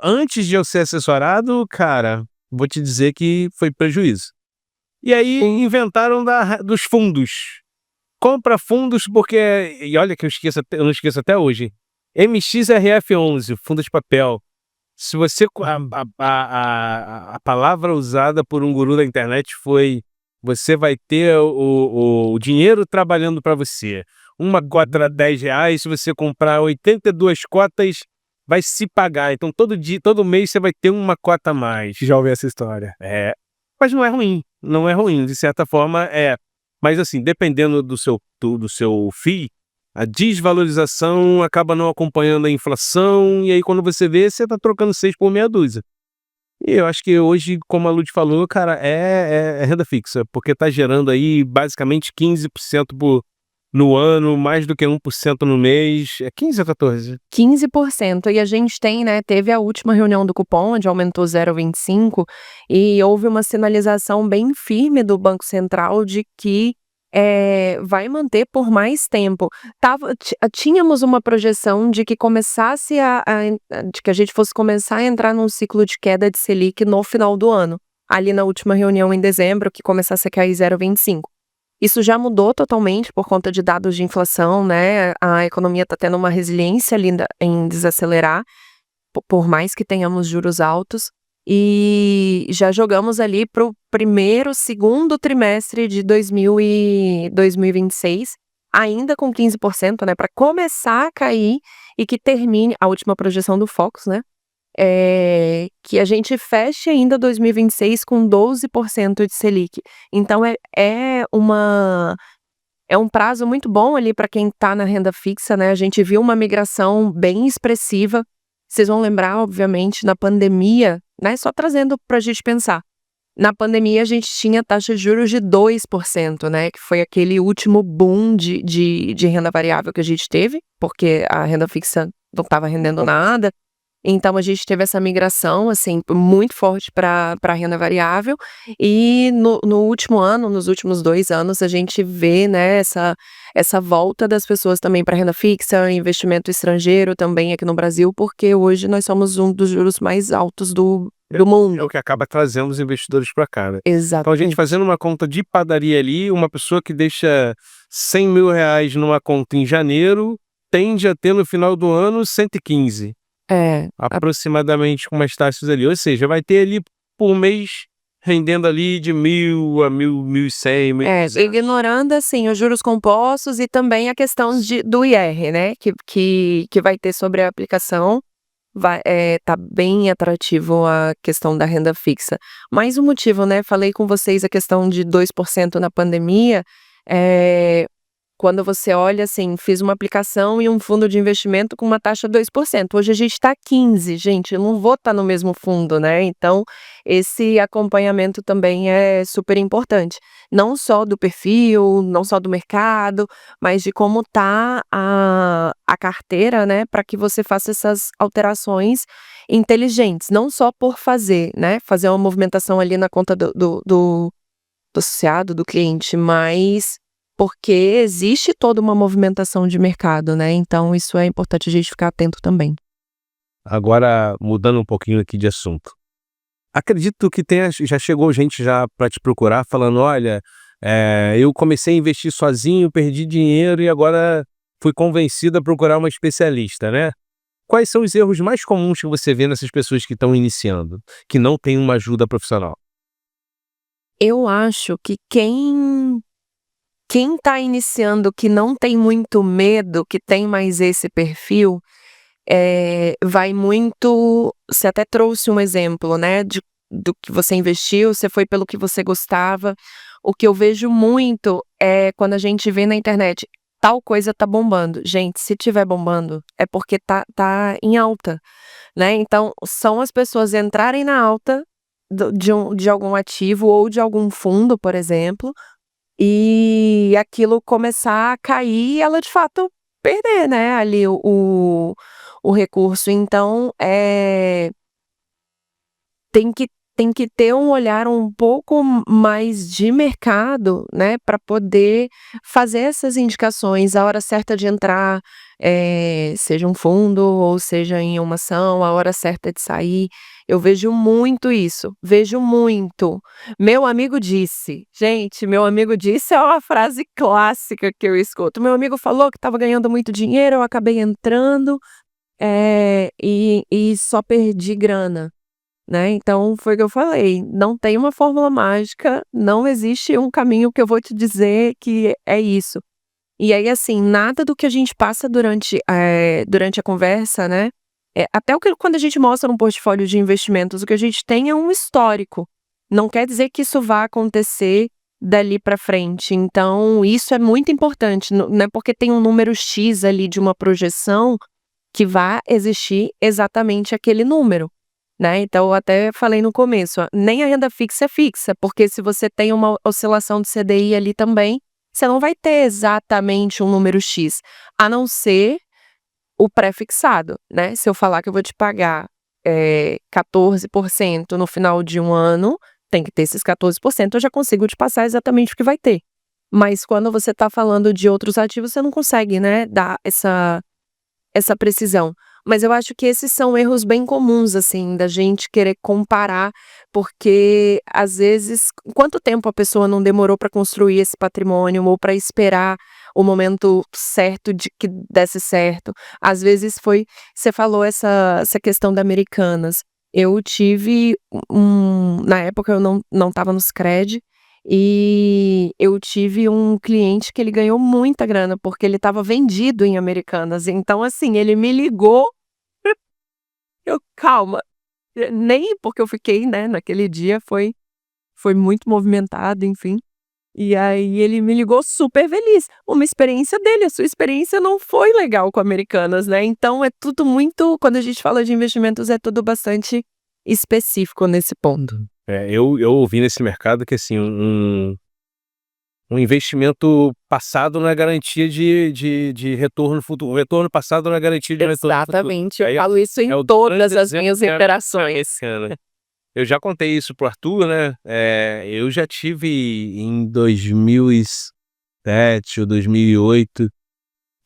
antes de eu ser assessorado, cara, vou te dizer que foi prejuízo. E aí inventaram dos fundos. Compra fundos porque, e olha que eu não esqueço até hoje, MXRF11, fundo de papel. Se você, a palavra usada por um guru da internet foi: você vai ter o dinheiro trabalhando para você. Uma cota era R$10, se você comprar 82 cotas, vai se pagar. Então todo mês você vai ter uma cota a mais. Já ouvi essa história. Mas não é ruim, de certa forma é. Mas assim, dependendo do seu FII, a desvalorização acaba não acompanhando a inflação, e aí quando você vê, você tá trocando 6 por meia dúzia. E eu acho que hoje, como a Lud falou, cara, é renda fixa, porque tá gerando aí basicamente 15% no ano, mais do que 1% no mês. É 15 ou 14? 15%. E a gente tem, né, teve a última reunião do cupom, onde aumentou 0,25, e houve uma sinalização bem firme do Banco Central de que vai manter por mais tempo. Tínhamos uma projeção de que de que a gente fosse começar a entrar num ciclo de queda de Selic no final do ano, ali na última reunião em dezembro, que começasse a cair 0,25. Isso já mudou totalmente por conta de dados de inflação, né? A economia está tendo uma resiliência ali em desacelerar, por mais que tenhamos juros altos. E já jogamos ali para o segundo trimestre de 2026, ainda com 15%, né? Para começar a cair e que termine a última projeção do Focus, né? Que a gente feche ainda 2026 com 12% de Selic. Então é um prazo muito bom ali para quem está na renda fixa, né? A gente viu uma migração bem expressiva. Vocês vão lembrar, obviamente, na pandemia, né? Só trazendo para a gente pensar. Na pandemia a gente tinha taxa de juros de 2%, né? Que foi aquele último boom de renda variável que a gente teve, porque a renda fixa não estava rendendo nada. Então a gente teve essa migração, assim, muito forte para a renda variável, e no último ano, nos últimos 2 anos, a gente vê, né, essa volta das pessoas também para renda fixa, investimento estrangeiro também aqui no Brasil, porque hoje nós somos um dos juros mais altos do mundo. É o que acaba trazendo os investidores para cá, né? Então a gente Exatamente. fazendo uma conta de padaria ali, uma pessoa que deixa R$100 mil numa conta em janeiro, tende a ter no final do ano 115. Aproximadamente, com umas taxas ali. Ou seja, vai ter ali por mês rendendo ali de 1.000 a 1.100, 1.200. Ignorando, assim, os juros compostos e também a questão do IR, né, que vai ter sobre a aplicação. Tá bem atrativo a questão da renda fixa. Mais um motivo, né, falei com vocês a questão de 2% na pandemia, quando você olha, assim, fiz uma aplicação e um fundo de investimento com uma taxa de 2%. Hoje a gente está 15%, gente, eu não vou estar no mesmo fundo, né? Então, esse acompanhamento também é super importante. Não só do perfil, não só do mercado, mas de como tá a carteira, né? Para que você faça essas alterações inteligentes, não só por fazer, né? Fazer uma movimentação ali na conta do associado, do cliente, mas porque existe toda uma movimentação de mercado, né? Então isso é importante a gente ficar atento também. Agora, mudando um pouquinho aqui de assunto. Acredito que já chegou gente já para te procurar falando: olha, eu comecei a investir sozinho, perdi dinheiro e agora fui convencido a procurar uma especialista, né? Quais são os erros mais comuns que você vê nessas pessoas que estão iniciando, que não têm uma ajuda profissional? Eu acho que quem está iniciando, que não tem muito medo, que tem mais esse perfil, vai muito. Você até trouxe um exemplo, né, do que você investiu, você foi pelo que você gostava. O que eu vejo muito é quando a gente vê na internet, tal coisa tá bombando. Gente, se tiver bombando, é porque tá em alta, né? Então, são as pessoas entrarem na alta de algum ativo ou de algum fundo, por exemplo, e aquilo começar a cair e ela de fato perder, né, ali o recurso. Então, tem tem que ter um olhar um pouco mais de mercado, né, para poder fazer essas indicações, a hora certa de entrar, seja um fundo ou seja em uma ação, a hora certa de sair. Eu vejo muito isso, vejo muito. "Meu amigo disse", gente, "meu amigo disse" é uma frase clássica que eu escuto. "Meu amigo falou que estava ganhando muito dinheiro, eu acabei entrando, e só perdi grana", né. Então foi o que eu falei, não tem uma fórmula mágica, não existe um caminho que eu vou te dizer que é isso. E aí, assim, nada do que a gente passa durante a conversa, né, até o que quando a gente mostra um portfólio de investimentos, o que a gente tem é um histórico. Não quer dizer que isso vá acontecer dali para frente. Então isso é muito importante, não é porque tem um número X ali de uma projeção que vá existir exatamente aquele número, né. Então eu até falei no começo, nem a renda fixa é fixa, porque se você tem uma oscilação de CDI ali também, você não vai ter exatamente um número X, a não ser o pré-fixado, né. Se eu falar que eu vou te pagar, 14% no final de um ano, tem que ter esses 14%, eu já consigo te passar exatamente o que vai ter. Mas quando você está falando de outros ativos, você não consegue, né, dar essa precisão. Mas eu acho que esses são erros bem comuns, assim, da gente querer comparar, porque às vezes quanto tempo a pessoa não demorou para construir esse patrimônio ou para esperar o momento certo de que desse certo. Às vezes você falou essa questão da Americanas. Eu tive na época eu não estava no Sicredi, e eu tive um cliente que ele ganhou muita grana, porque ele estava vendido em Americanas, então assim, ele me ligou, eu: "Calma", nem porque eu fiquei, né, naquele dia foi muito movimentado, enfim. E aí ele me ligou super feliz, uma experiência dele, a sua experiência não foi legal com Americanas, né, então é tudo muito quando a gente fala de investimentos, é tudo bastante específico nesse ponto. Eu ouvi nesse mercado que, assim, um investimento passado não é garantia de retorno futuro. O retorno passado não é garantia de retorno futuro. Exatamente, eu Aí falo isso em o todas grande as exemplo minhas que é interações. esse ano. Eu já contei isso pro Arthur, né, eu já tive em 2007 ou 2008,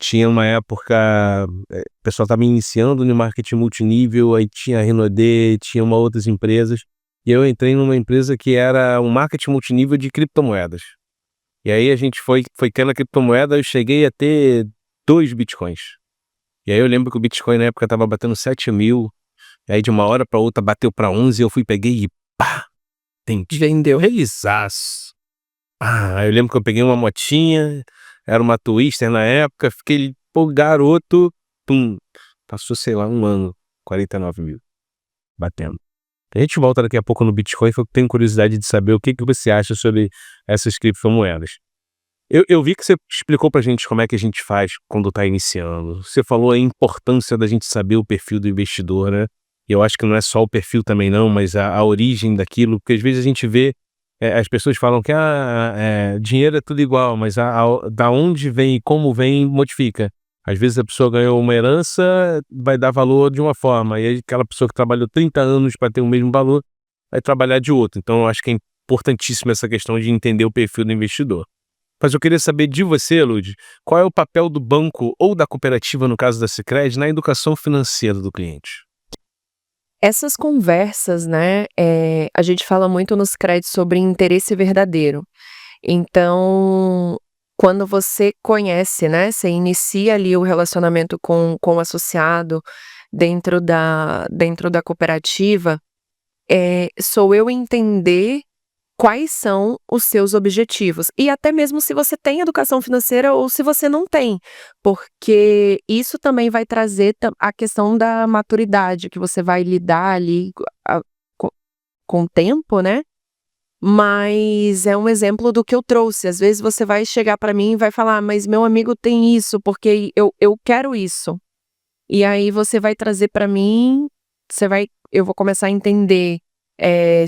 tinha uma época, o pessoal estava iniciando no marketing multinível, aí tinha a Renaudê, tinha uma outras empresas, e eu entrei numa empresa que era um marketing multinível de criptomoedas. E aí a gente foi tendo a criptomoeda, eu cheguei a ter 2 bitcoins. E aí eu lembro que o Bitcoin na época estava batendo 7.000, aí de uma hora para outra bateu para 11, eu fui, peguei e pá, entendi. Vendeu. Felizaço. Aí eu lembro que eu peguei uma motinha, era uma Twister na época, fiquei, pô, garoto, pum, passou, sei lá, 1 ano, 49.000, batendo. A gente volta daqui a pouco no Bitcoin, que eu tenho curiosidade de saber o que você acha sobre essas criptomoedas. Eu vi que você explicou pra gente como é que a gente faz quando tá iniciando. Você falou a importância da gente saber o perfil do investidor, né? E eu acho que não é só o perfil também não, mas a origem daquilo, porque às vezes a gente vê, as pessoas falam que dinheiro é tudo igual, mas da onde vem e como vem modifica. Às vezes a pessoa ganhou uma herança, vai dar valor de uma forma, e aí aquela pessoa que trabalhou 30 anos para ter o mesmo valor, vai trabalhar de outro. Então eu acho que é importantíssimo essa questão de entender o perfil do investidor. Mas eu queria saber de você, Lud, qual é o papel do banco ou da cooperativa, no caso da Sicredi, na educação financeira do cliente? Essas conversas, né, a gente fala muito nos créditos sobre interesse verdadeiro. Então, quando você conhece, né, você inicia ali o relacionamento com o associado dentro da cooperativa, sou eu entender quais são os seus objetivos. E até mesmo se você tem educação financeira ou se você não tem, porque isso também vai trazer a questão da maturidade, que você vai lidar ali a co com o tempo, né. Mas é um exemplo do que eu trouxe, às vezes você vai chegar para mim e vai falar: "Mas meu amigo tem isso, porque eu quero isso". E aí você vai trazer para mim, eu vou começar a entender,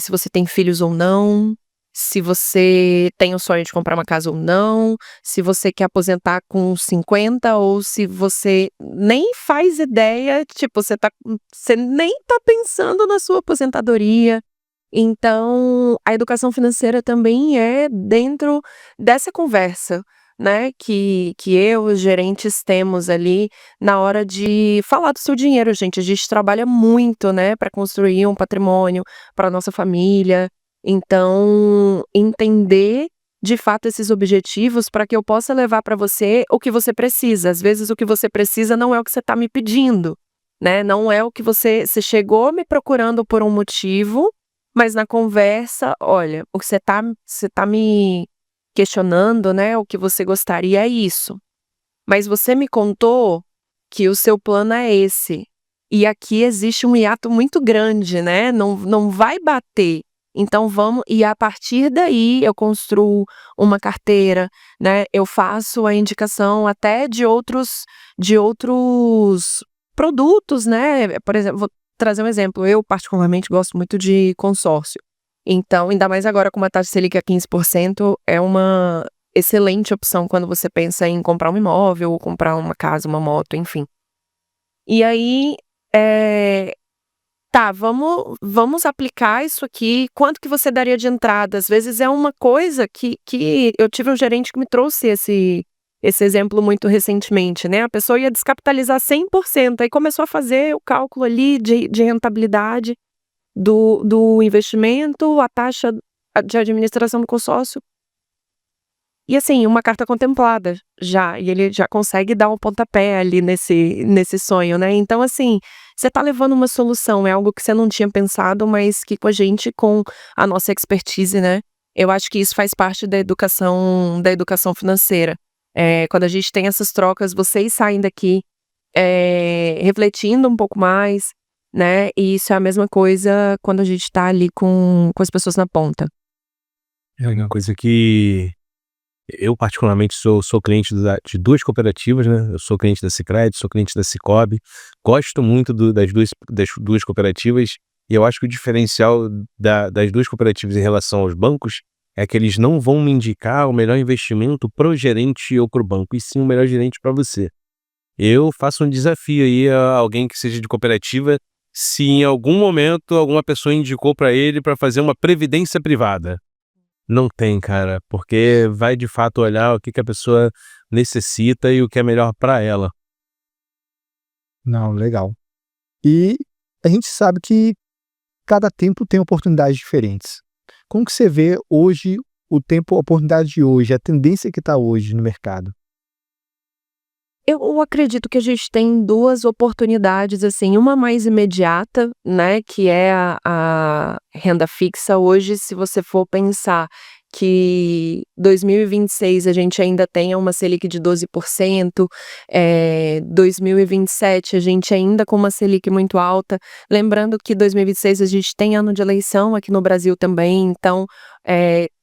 se você tem filhos ou não, se você tem o sonho de comprar uma casa ou não, se você quer aposentar com 50 ou se você nem faz ideia, tipo, você nem tá pensando na sua aposentadoria. Então, a educação financeira também é dentro dessa conversa, né, que eu, os gerentes temos ali na hora de falar do seu dinheiro, gente. A gente trabalha muito, né, para construir um patrimônio para nossa família. Então, entender de fato esses objetivos para que eu possa levar para você o que você precisa. Às vezes o que você precisa não é o que você está me pedindo, né? Não é o que você chegou me procurando por um motivo, mas na conversa, olha, o que você tá me questionando, né? O que você gostaria é isso. Mas você me contou que o seu plano é esse. E aqui existe um hiato muito grande, né? Não vai bater. Então vamos, e a partir daí eu construo uma carteira, né? Eu faço a indicação até de outros produtos, né? Por exemplo, vou trazer um exemplo. Eu particularmente gosto muito de consórcio. Então, ainda mais agora com uma taxa Selic a 15%, é uma excelente opção quando você pensa em comprar um imóvel ou comprar uma casa, uma moto, enfim. E aí, tá, vamos aplicar isso aqui. Quanto que você daria de entrada? Às vezes é uma coisa que eu tive um gerente que me trouxe esse exemplo muito recentemente, né? A pessoa ia descapitalizar 100%, aí começou a fazer o cálculo ali de rentabilidade do investimento, a taxa de administração do consórcio. E assim, uma carta contemplada já, e ele já consegue dar um pontapé ali nesse sonho, né. Então assim, você tá levando uma solução, é algo que você não tinha pensado, mas que com a gente, com a nossa expertise, né, eu acho que isso faz parte da educação financeira. Quando a gente tem essas trocas, vocês saem daqui, refletindo um pouco mais, né, e isso é a mesma coisa quando a gente tá ali com as pessoas na ponta. É uma coisa que eu particularmente sou cliente de 2 cooperativas, né, eu sou cliente da Sicredi, sou cliente da Cicobi, gosto muito das duas cooperativas, e eu acho que o diferencial das 2 cooperativas em relação aos bancos, é que eles não vão me indicar o melhor investimento pro gerente ou pro banco, e sim o melhor gerente para você. Eu faço um desafio aí a alguém que seja de cooperativa, se em algum momento alguma pessoa indicou para ele para fazer uma previdência privada. Não tem, cara, porque vai de fato olhar o que que a pessoa necessita e o que é melhor para ela. Não, legal. E a gente sabe que cada tempo tem oportunidades diferentes. Como que você vê hoje o tempo, a oportunidade de hoje, a tendência que está hoje no mercado? Eu acredito que a gente tem 2 oportunidades, assim, uma mais imediata, né, que é a renda fixa. Hoje, se você for pensar que 2026 a gente ainda tenha uma Selic de 12%, 2027 a gente ainda com uma Selic muito alta. Lembrando que 2026 a gente tem ano de eleição aqui no Brasil também, então,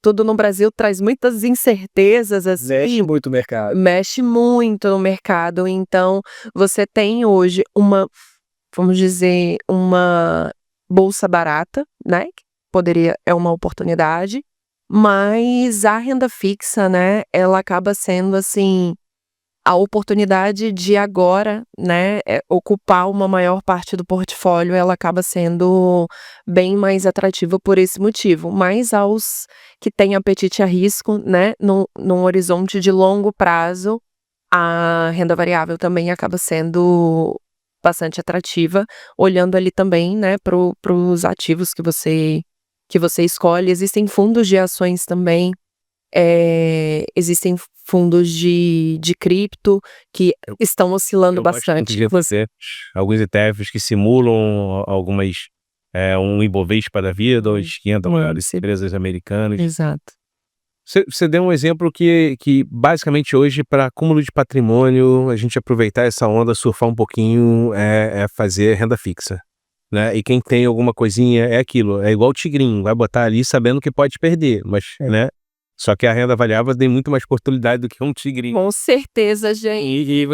tudo no Brasil traz muitas incertezas, assim. Muito o mercado. Mexe muito no mercado, então você tem hoje vamos dizer, uma bolsa barata, né, que é uma oportunidade, mas a renda fixa, né, ela acaba sendo, assim, a oportunidade de agora, né, ocupar uma maior parte do portfólio, ela acaba sendo bem mais atrativa por esse motivo. Mas aos que têm apetite a risco, né, num horizonte de longo prazo, a renda variável também acaba sendo bastante atrativa, olhando ali também, né, para os ativos que você escolhe. Existem fundos de ações também, existem fundos de cripto que Eu estão oscilando eu gosto muito bastante. de ETFs, alguns ETFs que simulam algumas, um Ibovespa da vida, ou as 500 maiores Sim, empresas americanas. exato. Você deu um exemplo que basicamente hoje, para acúmulo de patrimônio, a gente aproveitar essa onda, surfar um pouquinho, é fazer renda fixa, né. E quem tem alguma coisinha é aquilo, é igual o tigrinho, vai botar ali sabendo que pode perder, mas, né, só que a renda variável tem muito mais oportunidade do que um tigrinho. Com certeza, gente.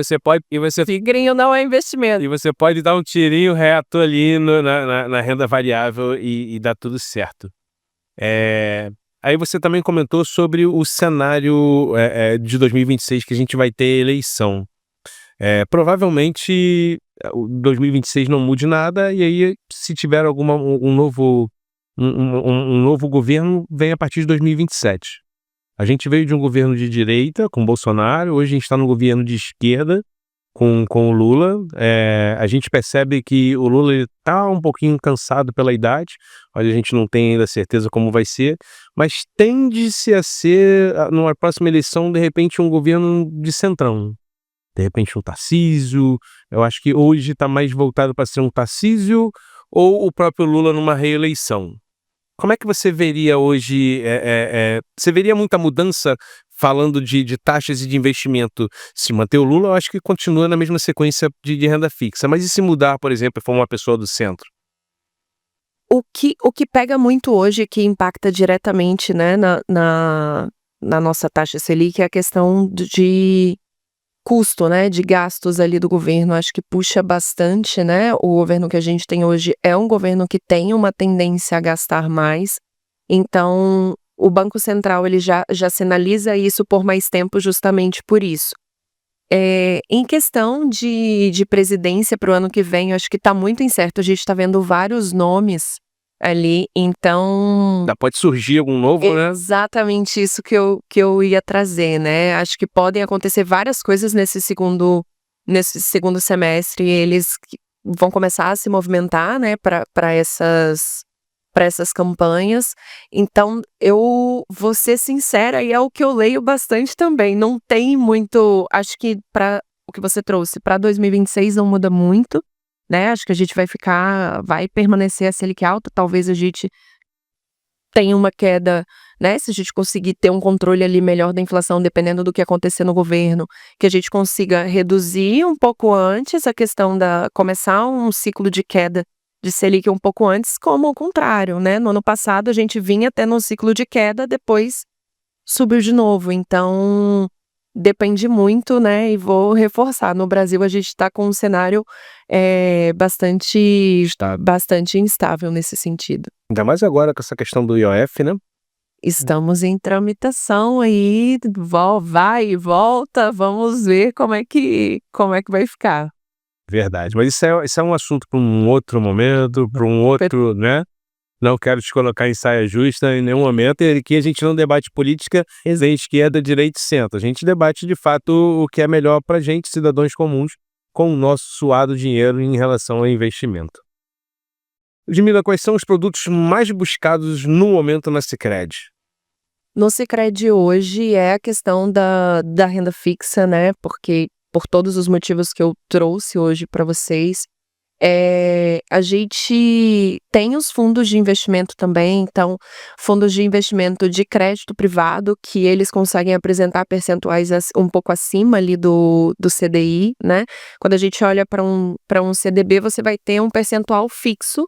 Tigrinho não é investimento. E você pode dar um tirinho reto ali na renda variável e dar tudo certo. Aí você também comentou sobre o cenário de 2026, que a gente vai ter eleição. Provavelmente o 2026 não mude nada, e aí se tiver um novo um novo governo vem a partir de 2027. A gente veio de um governo de direita, com Bolsonaro, hoje a gente está num governo de esquerda, com o Lula. A gente percebe que o Lula está um pouquinho cansado pela idade, mas a gente não tem ainda certeza como vai ser, mas tende-se a ser, numa próxima eleição, de repente, um governo de centrão. De repente um Tarcísio, eu acho que hoje está mais voltado para ser um Tarcísio ou o próprio Lula numa reeleição. Como é que você veria hoje, você veria muita mudança falando de taxas e de investimento? Se manter o Lula, eu acho que continua na mesma sequência de renda fixa, mas e se mudar, por exemplo, for uma pessoa do centro? O que pega muito hoje, que impacta diretamente, né, na nossa taxa Selic, é a questão de custo, né, de gastos ali do governo. Acho que puxa bastante, né, o governo que a gente tem hoje é um governo que tem uma tendência a gastar mais, então o Banco Central ele já sinaliza isso por mais tempo justamente por isso. Em questão de presidência para o ano que vem, eu acho que está muito incerto, a gente está vendo vários nomes ali, então Pode surgir algum novo, né? exatamente isso que eu ia trazer, né. Acho que podem acontecer várias coisas nesse segundo semestre, eles vão começar a se movimentar, né, para essas campanhas. Então eu vou ser sincera, e é o que eu leio bastante também, não tem muito, acho que para o que você trouxe, para 2026 não muda muito, né, acho que a gente vai permanecer a Selic alta, talvez a gente tenha uma queda, né, se a gente conseguir ter um controle ali melhor da inflação, dependendo do que acontecer no governo, que a gente consiga reduzir um pouco antes a questão começar um ciclo de queda de Selic um pouco antes, como o contrário, né, no ano passado a gente vinha até num ciclo de queda, depois subiu de novo, então depende muito, né, e vou reforçar, no Brasil a gente está com um cenário bastante instável nesse sentido. Ainda mais agora com essa questão do IOF, né? Estamos em tramitação aí, vai e volta, vamos ver como é que vai ficar. Verdade, mas isso é um assunto para um outro momento, para um outro, né? Não quero te colocar em saia justa em nenhum momento, e aqui a gente não debate política nem esquerda, direita e centro. A gente debate, de fato, o que é melhor para a gente, cidadãos comuns, com o nosso suado dinheiro em relação ao investimento. Ludmila, quais são os produtos mais buscados no momento na Sicredi? No Sicredi hoje é a questão da renda fixa, né, porque por todos os motivos que eu trouxe hoje para vocês, a gente tem os fundos de investimento também, então fundos de investimento de crédito privado, que eles conseguem apresentar percentuais um pouco acima ali do CDI, né. Quando a gente olha para um CDB, você vai ter um percentual fixo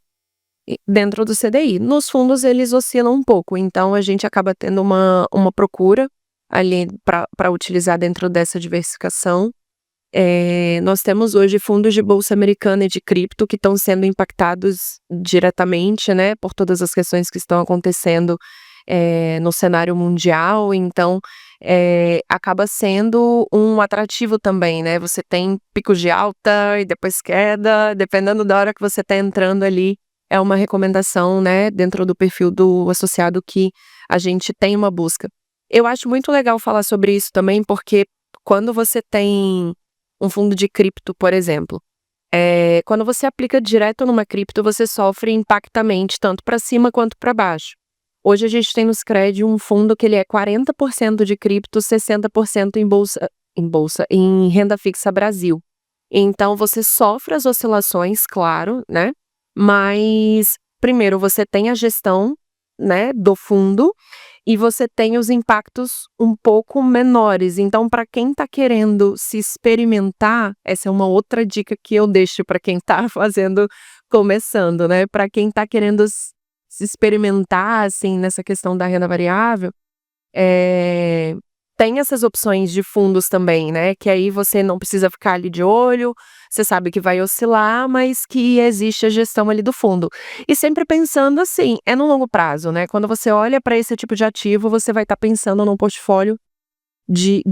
dentro do CDI. Nos fundos eles oscilam um pouco, então a gente acaba tendo uma procura ali para utilizar dentro dessa diversificação. Nós temos hoje fundos de bolsa americana e de cripto que estão sendo impactados diretamente, né, por todas as questões que estão acontecendo no cenário mundial, então acaba sendo um atrativo também, né, você tem picos de alta e depois queda, dependendo da hora que você está entrando ali, é uma recomendação, né, dentro do perfil do associado que a gente tem uma busca. Eu acho muito legal falar sobre isso também, porque quando você tem um fundo de cripto, por exemplo, quando você aplica direto numa cripto, você sofre impactamente, tanto para cima quanto para baixo. Hoje a gente tem no Sicredi um fundo que ele é 40% de cripto, 60% em renda fixa Brasil. Então você sofre as oscilações, claro, né? Mas primeiro você tem a gestão, né, do fundo, e você tem os impactos um pouco menores. Então, para quem está querendo se experimentar, essa é uma outra dica que eu deixo para quem está começando, né? Para quem está querendo se experimentar, assim, nessa questão da renda variável, tem essas opções de fundos também, né? Que aí você não precisa ficar ali de olho, você sabe que vai oscilar, mas que existe a gestão ali do fundo. E sempre pensando assim, no longo prazo, né? Quando você olha para esse tipo de ativo, você vai estar pensando num portfólio de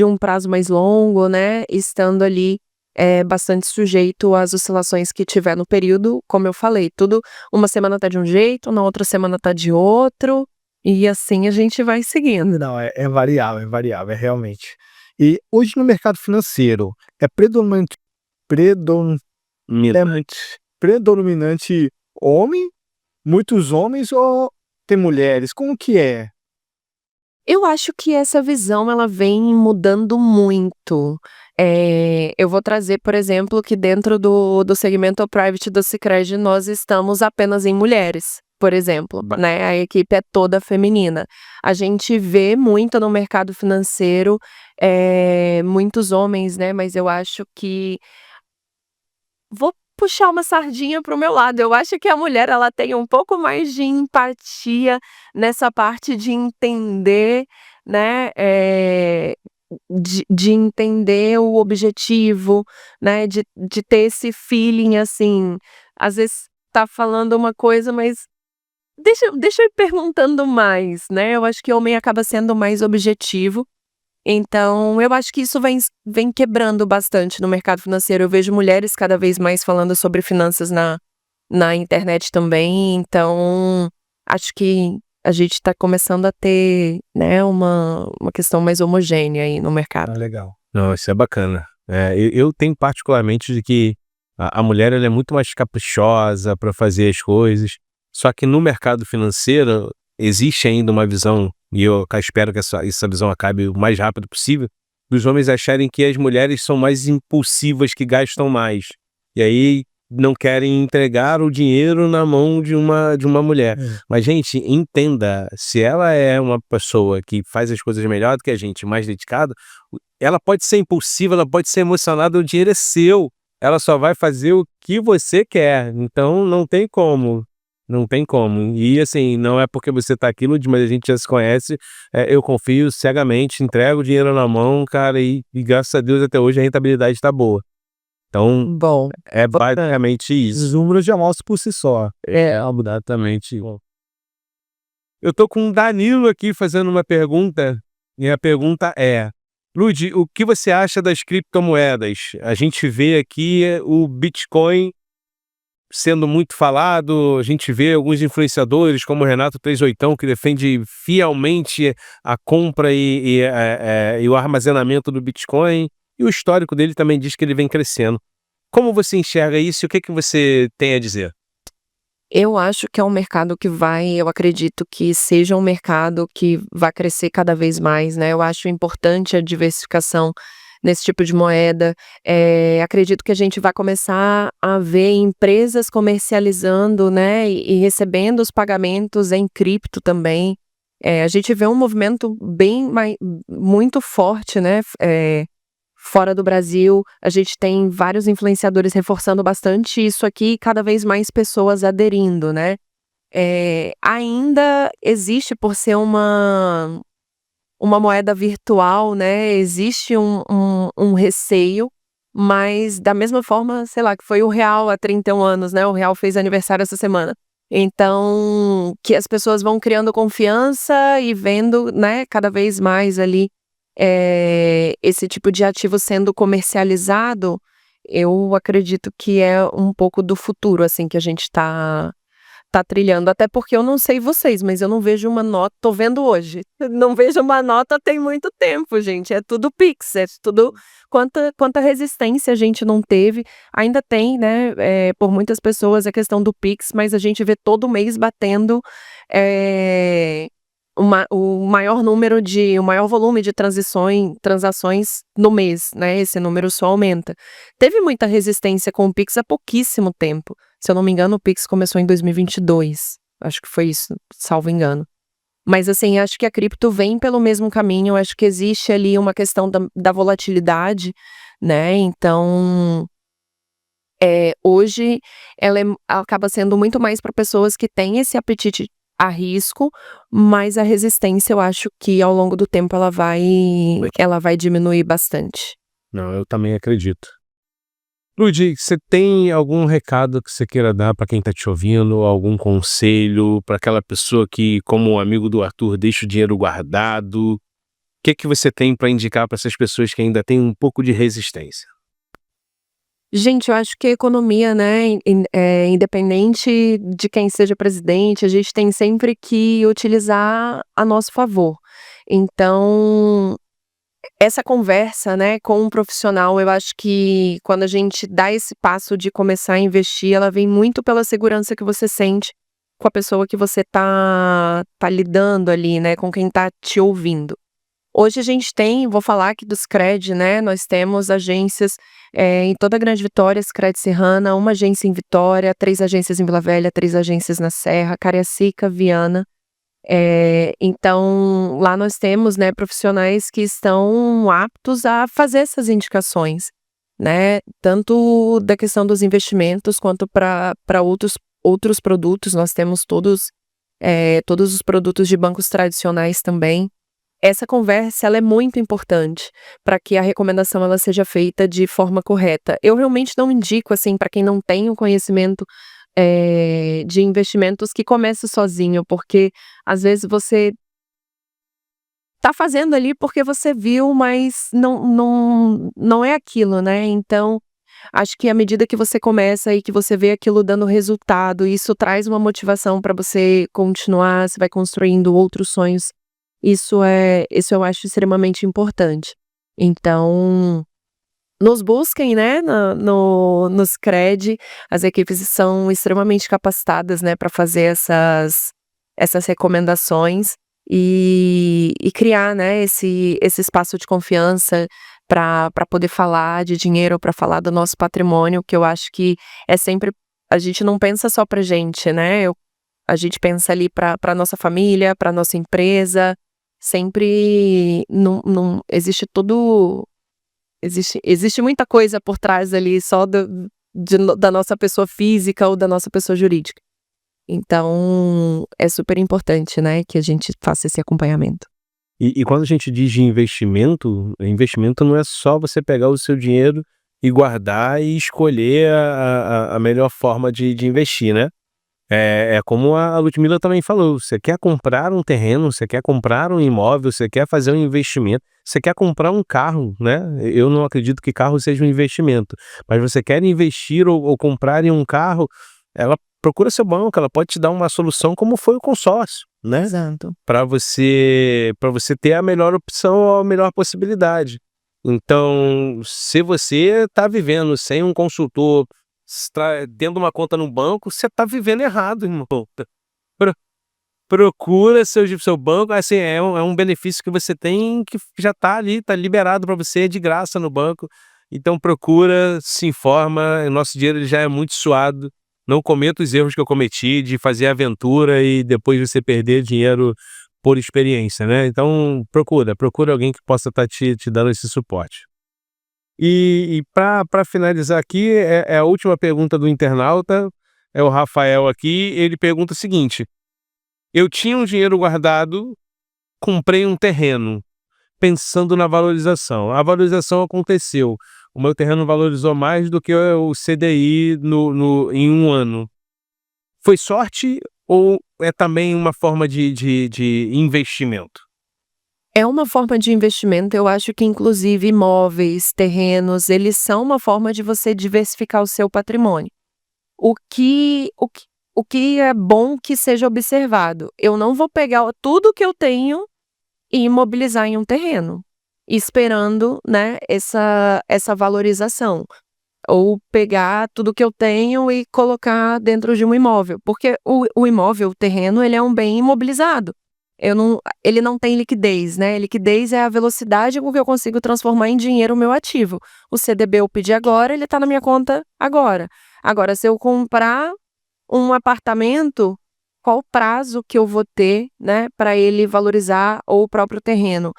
um prazo mais longo, né? Estando ali é bastante sujeito às oscilações que tiver no período, como eu falei, tudo uma semana tá de um jeito, na outra semana tá de outro, e assim a gente vai seguindo. Não, é variável, realmente. E hoje no mercado financeiro, é predominante predominante homem, muitos homens ou tem mulheres? Como que é? Eu acho que essa visão ela vem mudando muito. Eu vou trazer, por exemplo, que dentro do segmento private do Sicredi nós estamos apenas em mulheres, por exemplo, né, a equipe é toda feminina. A gente vê muito no mercado financeiro, muitos homens, né, mas eu acho que vou puxar uma sardinha para o meu lado, eu acho que a mulher ela tem um pouco mais de empatia nessa parte de entender, né, de entender o objetivo, né, de ter esse feeling, assim, às vezes tá falando uma coisa, mas deixa eu ir perguntando mais, né, eu acho que o homem acaba sendo mais objetivo, então eu acho que isso vem quebrando bastante no mercado financeiro. Eu vejo mulheres cada vez mais falando sobre finanças na internet também, então acho que a gente tá começando a ter, né, uma questão mais homogênea aí no mercado. Legal. Não, isso é bacana. Eu tenho particularmente de que a mulher ela é muito mais caprichosa para fazer as coisas, só que no mercado financeiro existe ainda uma visão, e eu espero que essa visão acabe o mais rápido possível, dos homens acharem que as mulheres são mais impulsivas, que gastam mais. E aí não querem entregar o dinheiro na mão de uma mulher. Mas, gente, entenda, se ela é uma pessoa que faz as coisas melhor do que a gente, mais dedicada, ela pode ser impulsiva, ela pode ser emocionada, o dinheiro é seu. Ela só vai fazer o que você quer. Então, não tem como. Não tem como. E, assim, não é porque você tá aqui, Lud, mas a gente já se conhece. Eu confio cegamente, entrego o dinheiro na mão, cara, e graças a Deus até hoje a rentabilidade tá boa. Então, Bom, é basicamente isso. Os números já mostram por si só. Exatamente. Eu tô com o Danilo aqui fazendo uma pergunta, e a pergunta é: Lud, o que você acha das criptomoedas? A gente vê aqui o Bitcoin sendo muito falado, a gente vê alguns influenciadores como o Renato 38, que defende fielmente a compra e o armazenamento do Bitcoin, e o histórico dele também diz que ele vem crescendo. Como você enxerga isso e o que você tem a dizer? eu acho que é um mercado que eu acredito que seja um mercado que vai crescer cada vez mais, né, eu acho importante a diversificação nesse tipo de moeda, acredito que a gente vai começar a ver empresas comercializando, né, e recebendo os pagamentos em cripto também, a gente vê um movimento muito forte, né, fora do Brasil, a gente tem vários influenciadores reforçando bastante isso aqui e cada vez mais pessoas aderindo, né. Ainda existe por ser uma moeda virtual, né, existe um receio, mas da mesma forma, sei lá, que foi o real há 31 anos, né, o real fez aniversário essa semana. Então, que as pessoas vão criando confiança e vendo, né, cada vez mais ali, esse tipo de ativo sendo comercializado, eu acredito que é um pouco do futuro, assim, que a gente tá trilhando, até porque eu não sei vocês, mas eu não vejo uma nota, tô vendo hoje, não vejo uma nota tem muito tempo, gente, é tudo Pix, é tudo quanta resistência a gente não teve, ainda tem, né, por muitas pessoas a questão do Pix, mas a gente vê todo mês batendo, o maior volume de transações no mês, né, esse número só aumenta. Teve muita resistência com o Pix há pouquíssimo tempo. Se eu não me engano, o Pix começou em 2022, acho que foi isso, salvo engano. Mas assim, acho que a cripto vem pelo mesmo caminho, acho que existe ali uma questão da volatilidade, né, então, hoje ela acaba sendo muito mais para pessoas que têm esse apetite a risco, mas a resistência eu acho que ao longo do tempo ela vai diminuir bastante. Não, eu também acredito. Lud, você tem algum recado que você queira dar para quem está te ouvindo, algum conselho para aquela pessoa que, como o amigo do Arthur, deixa o dinheiro guardado? O que você tem para indicar para essas pessoas que ainda têm um pouco de resistência? Gente, eu acho que a economia, né, independente de quem seja presidente, a gente tem sempre que utilizar a nosso favor. Então, essa conversa, né, com um profissional, eu acho que quando a gente dá esse passo de começar a investir, ela vem muito pela segurança que você sente com a pessoa que você tá lidando ali, né, com quem tá te ouvindo. Hoje a gente tem, vou falar aqui dos Cred, né, nós temos agências, em toda a Grande Vitória, Cred Serrana, uma agência em Vitória, 3 agências em Vila Velha, 3 agências na Serra, Cariacica, Viana. Então lá nós temos, né, profissionais que estão aptos a fazer essas indicações, né, tanto da questão dos investimentos quanto para outros produtos. Nós temos todos os produtos de bancos tradicionais também. Essa conversa, ela é muito importante para que a recomendação ela seja feita de forma correta. Eu realmente não indico, assim, para quem não tem o conhecimento, de investimentos, que comece sozinho, porque às vezes você tá fazendo ali porque você viu, mas não é aquilo, né. Então, acho que à medida que você começa e que você vê aquilo dando resultado, isso traz uma motivação para você continuar, você vai construindo outros sonhos. Isso eu acho extremamente importante. Então, nos busquem, né, nos Cred, as equipes são extremamente capacitadas, né, para fazer essas recomendações e criar, né, esse espaço de confiança para poder falar de dinheiro, para falar do nosso patrimônio, que eu acho que é sempre, a gente não pensa só pra gente, né, a gente pensa ali para nossa família, para nossa empresa, sempre não existe existe muita coisa por trás ali só da nossa pessoa física ou da nossa pessoa jurídica. Então, é super importante, né, que a gente faça esse acompanhamento. E quando a gente diz de investimento não é só você pegar o seu dinheiro e guardar e escolher a melhor forma de investir, né. É como a Ludmila também falou, você quer comprar um terreno, você quer comprar um imóvel, você quer fazer um investimento, você quer comprar um carro, né, eu não acredito que carro seja um investimento, mas você quer investir ou comprar em um carro, ela procura seu banco, ela pode te dar uma solução como foi o consórcio, né, Exato. para você ter a melhor opção ou a melhor possibilidade. Então, se você está vivendo sem um consultor, tendo uma conta no banco, você está vivendo errado, irmão. Pro Procura seu banco, assim, é um benefício que você tem que já está ali, está liberado para você de graça no banco. Então procura, se informa, o nosso dinheiro ele já é muito suado. Não cometa os erros que eu cometi de fazer aventura e depois você perder dinheiro por experiência, né. Então procura alguém que possa estar te dando esse suporte. E para finalizar aqui, é a última pergunta do internauta, é o Rafael aqui, ele pergunta o seguinte: "Eu tinha um dinheiro guardado, comprei um terreno, pensando na valorização. A valorização aconteceu, o meu terreno valorizou mais do que o CDI em um ano. Foi sorte ou é também uma forma de investimento?" É uma forma de investimento, eu acho que inclusive imóveis, terrenos, eles são uma forma de você diversificar o seu patrimônio. O que o que o que é bom que seja observado, eu não vou pegar tudo que eu tenho e imobilizar em um terreno, esperando, né, essa valorização. Ou pegar tudo que eu tenho e colocar dentro de um imóvel, porque o imóvel, o terreno, ele é um bem imobilizado. Ele não tem liquidez, né, liquidez é a velocidade com que eu consigo transformar em dinheiro o meu ativo. O CDB eu pedi agora, ele está na minha conta agora. Agora, se eu comprar um apartamento, qual o prazo que eu vou ter, né, para ele valorizar, ou o próprio terreno?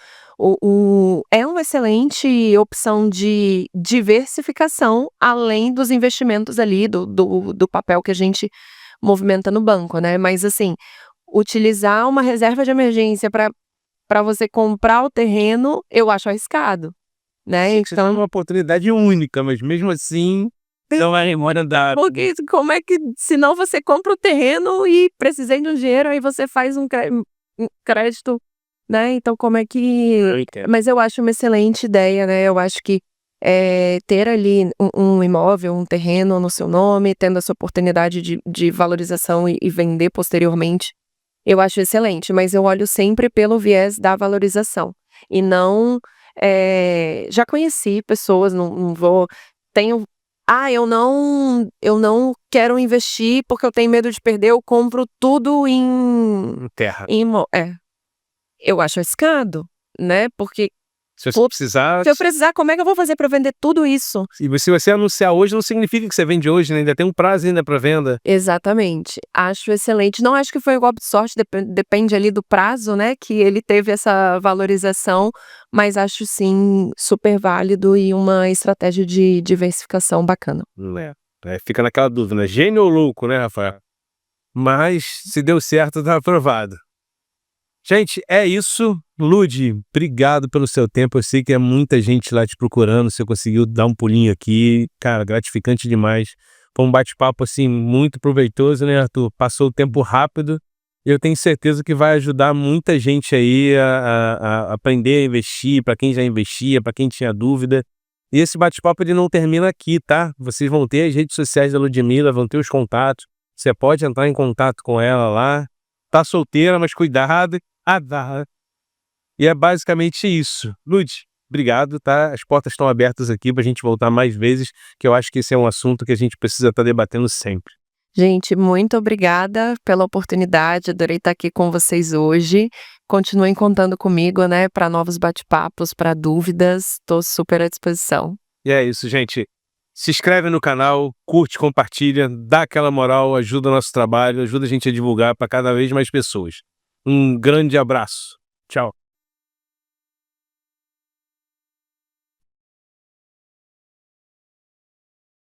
É uma excelente opção de diversificação, além dos investimentos ali, do papel que a gente movimenta no banco, né. Mas assim, utilizar uma reserva de emergência para você comprar o terreno, eu acho arriscado, né. Sim, você tem Então, uma oportunidade única, mas mesmo assim, não vai embora dar. porque como é que, senão você compra o terreno e precisei de um dinheiro, aí você faz um crédito, né, então como é que, Eu entendo. mas eu acho uma excelente ideia, né, eu acho que ter ali um imóvel, um terreno no seu nome, tendo essa oportunidade de valorização e vender posteriormente, eu acho excelente, mas eu olho sempre pelo viés da valorização e não, já conheci pessoas, não vou tenho eu não quero investir porque eu tenho medo de perder, eu compro tudo Em terra. Eu acho arriscado, né, porque Se você precisar... se eu precisar, como é que eu vou fazer para vender tudo isso? E se você anunciar hoje, não significa que você vende hoje, né? Ainda tem um prazo ainda para venda. Exatamente. Acho excelente. Não acho que foi um golpe de sorte, depende ali do prazo, né, que ele teve essa valorização, mas acho sim super válido e uma estratégia de diversificação bacana. Fica naquela dúvida, né? Gênio ou louco, né, Rafael? Mas se deu certo, tá aprovado. Gente, é isso. Lud, obrigado pelo seu tempo. Eu sei que é muita gente lá te procurando. Você conseguiu dar um pulinho aqui. Cara, gratificante demais. Foi um bate-papo, assim, muito proveitoso, né, Arthur? Passou o tempo rápido. E eu tenho certeza que vai ajudar muita gente aí a aprender a investir, para quem já investia, para quem tinha dúvida. E esse bate-papo ele não termina aqui, tá? Vocês vão ter as redes sociais da Ludmila, vão ter os contatos. Você pode entrar em contato com ela lá. Tá solteira, mas cuidado. E é basicamente isso. Lud, obrigado, tá? As portas estão abertas aqui pra gente voltar mais vezes, que eu acho que esse é um assunto que a gente precisa estar debatendo sempre. Gente, muito obrigada pela oportunidade, adorei estar aqui com vocês hoje. Continuem contando comigo, né, para novos bate-papos, para dúvidas, estou super à disposição. E é isso, gente. Se inscreve no canal, curte, compartilha, dá aquela moral, ajuda o nosso trabalho, ajuda a gente a divulgar para cada vez mais pessoas. Um grande abraço. Tchau.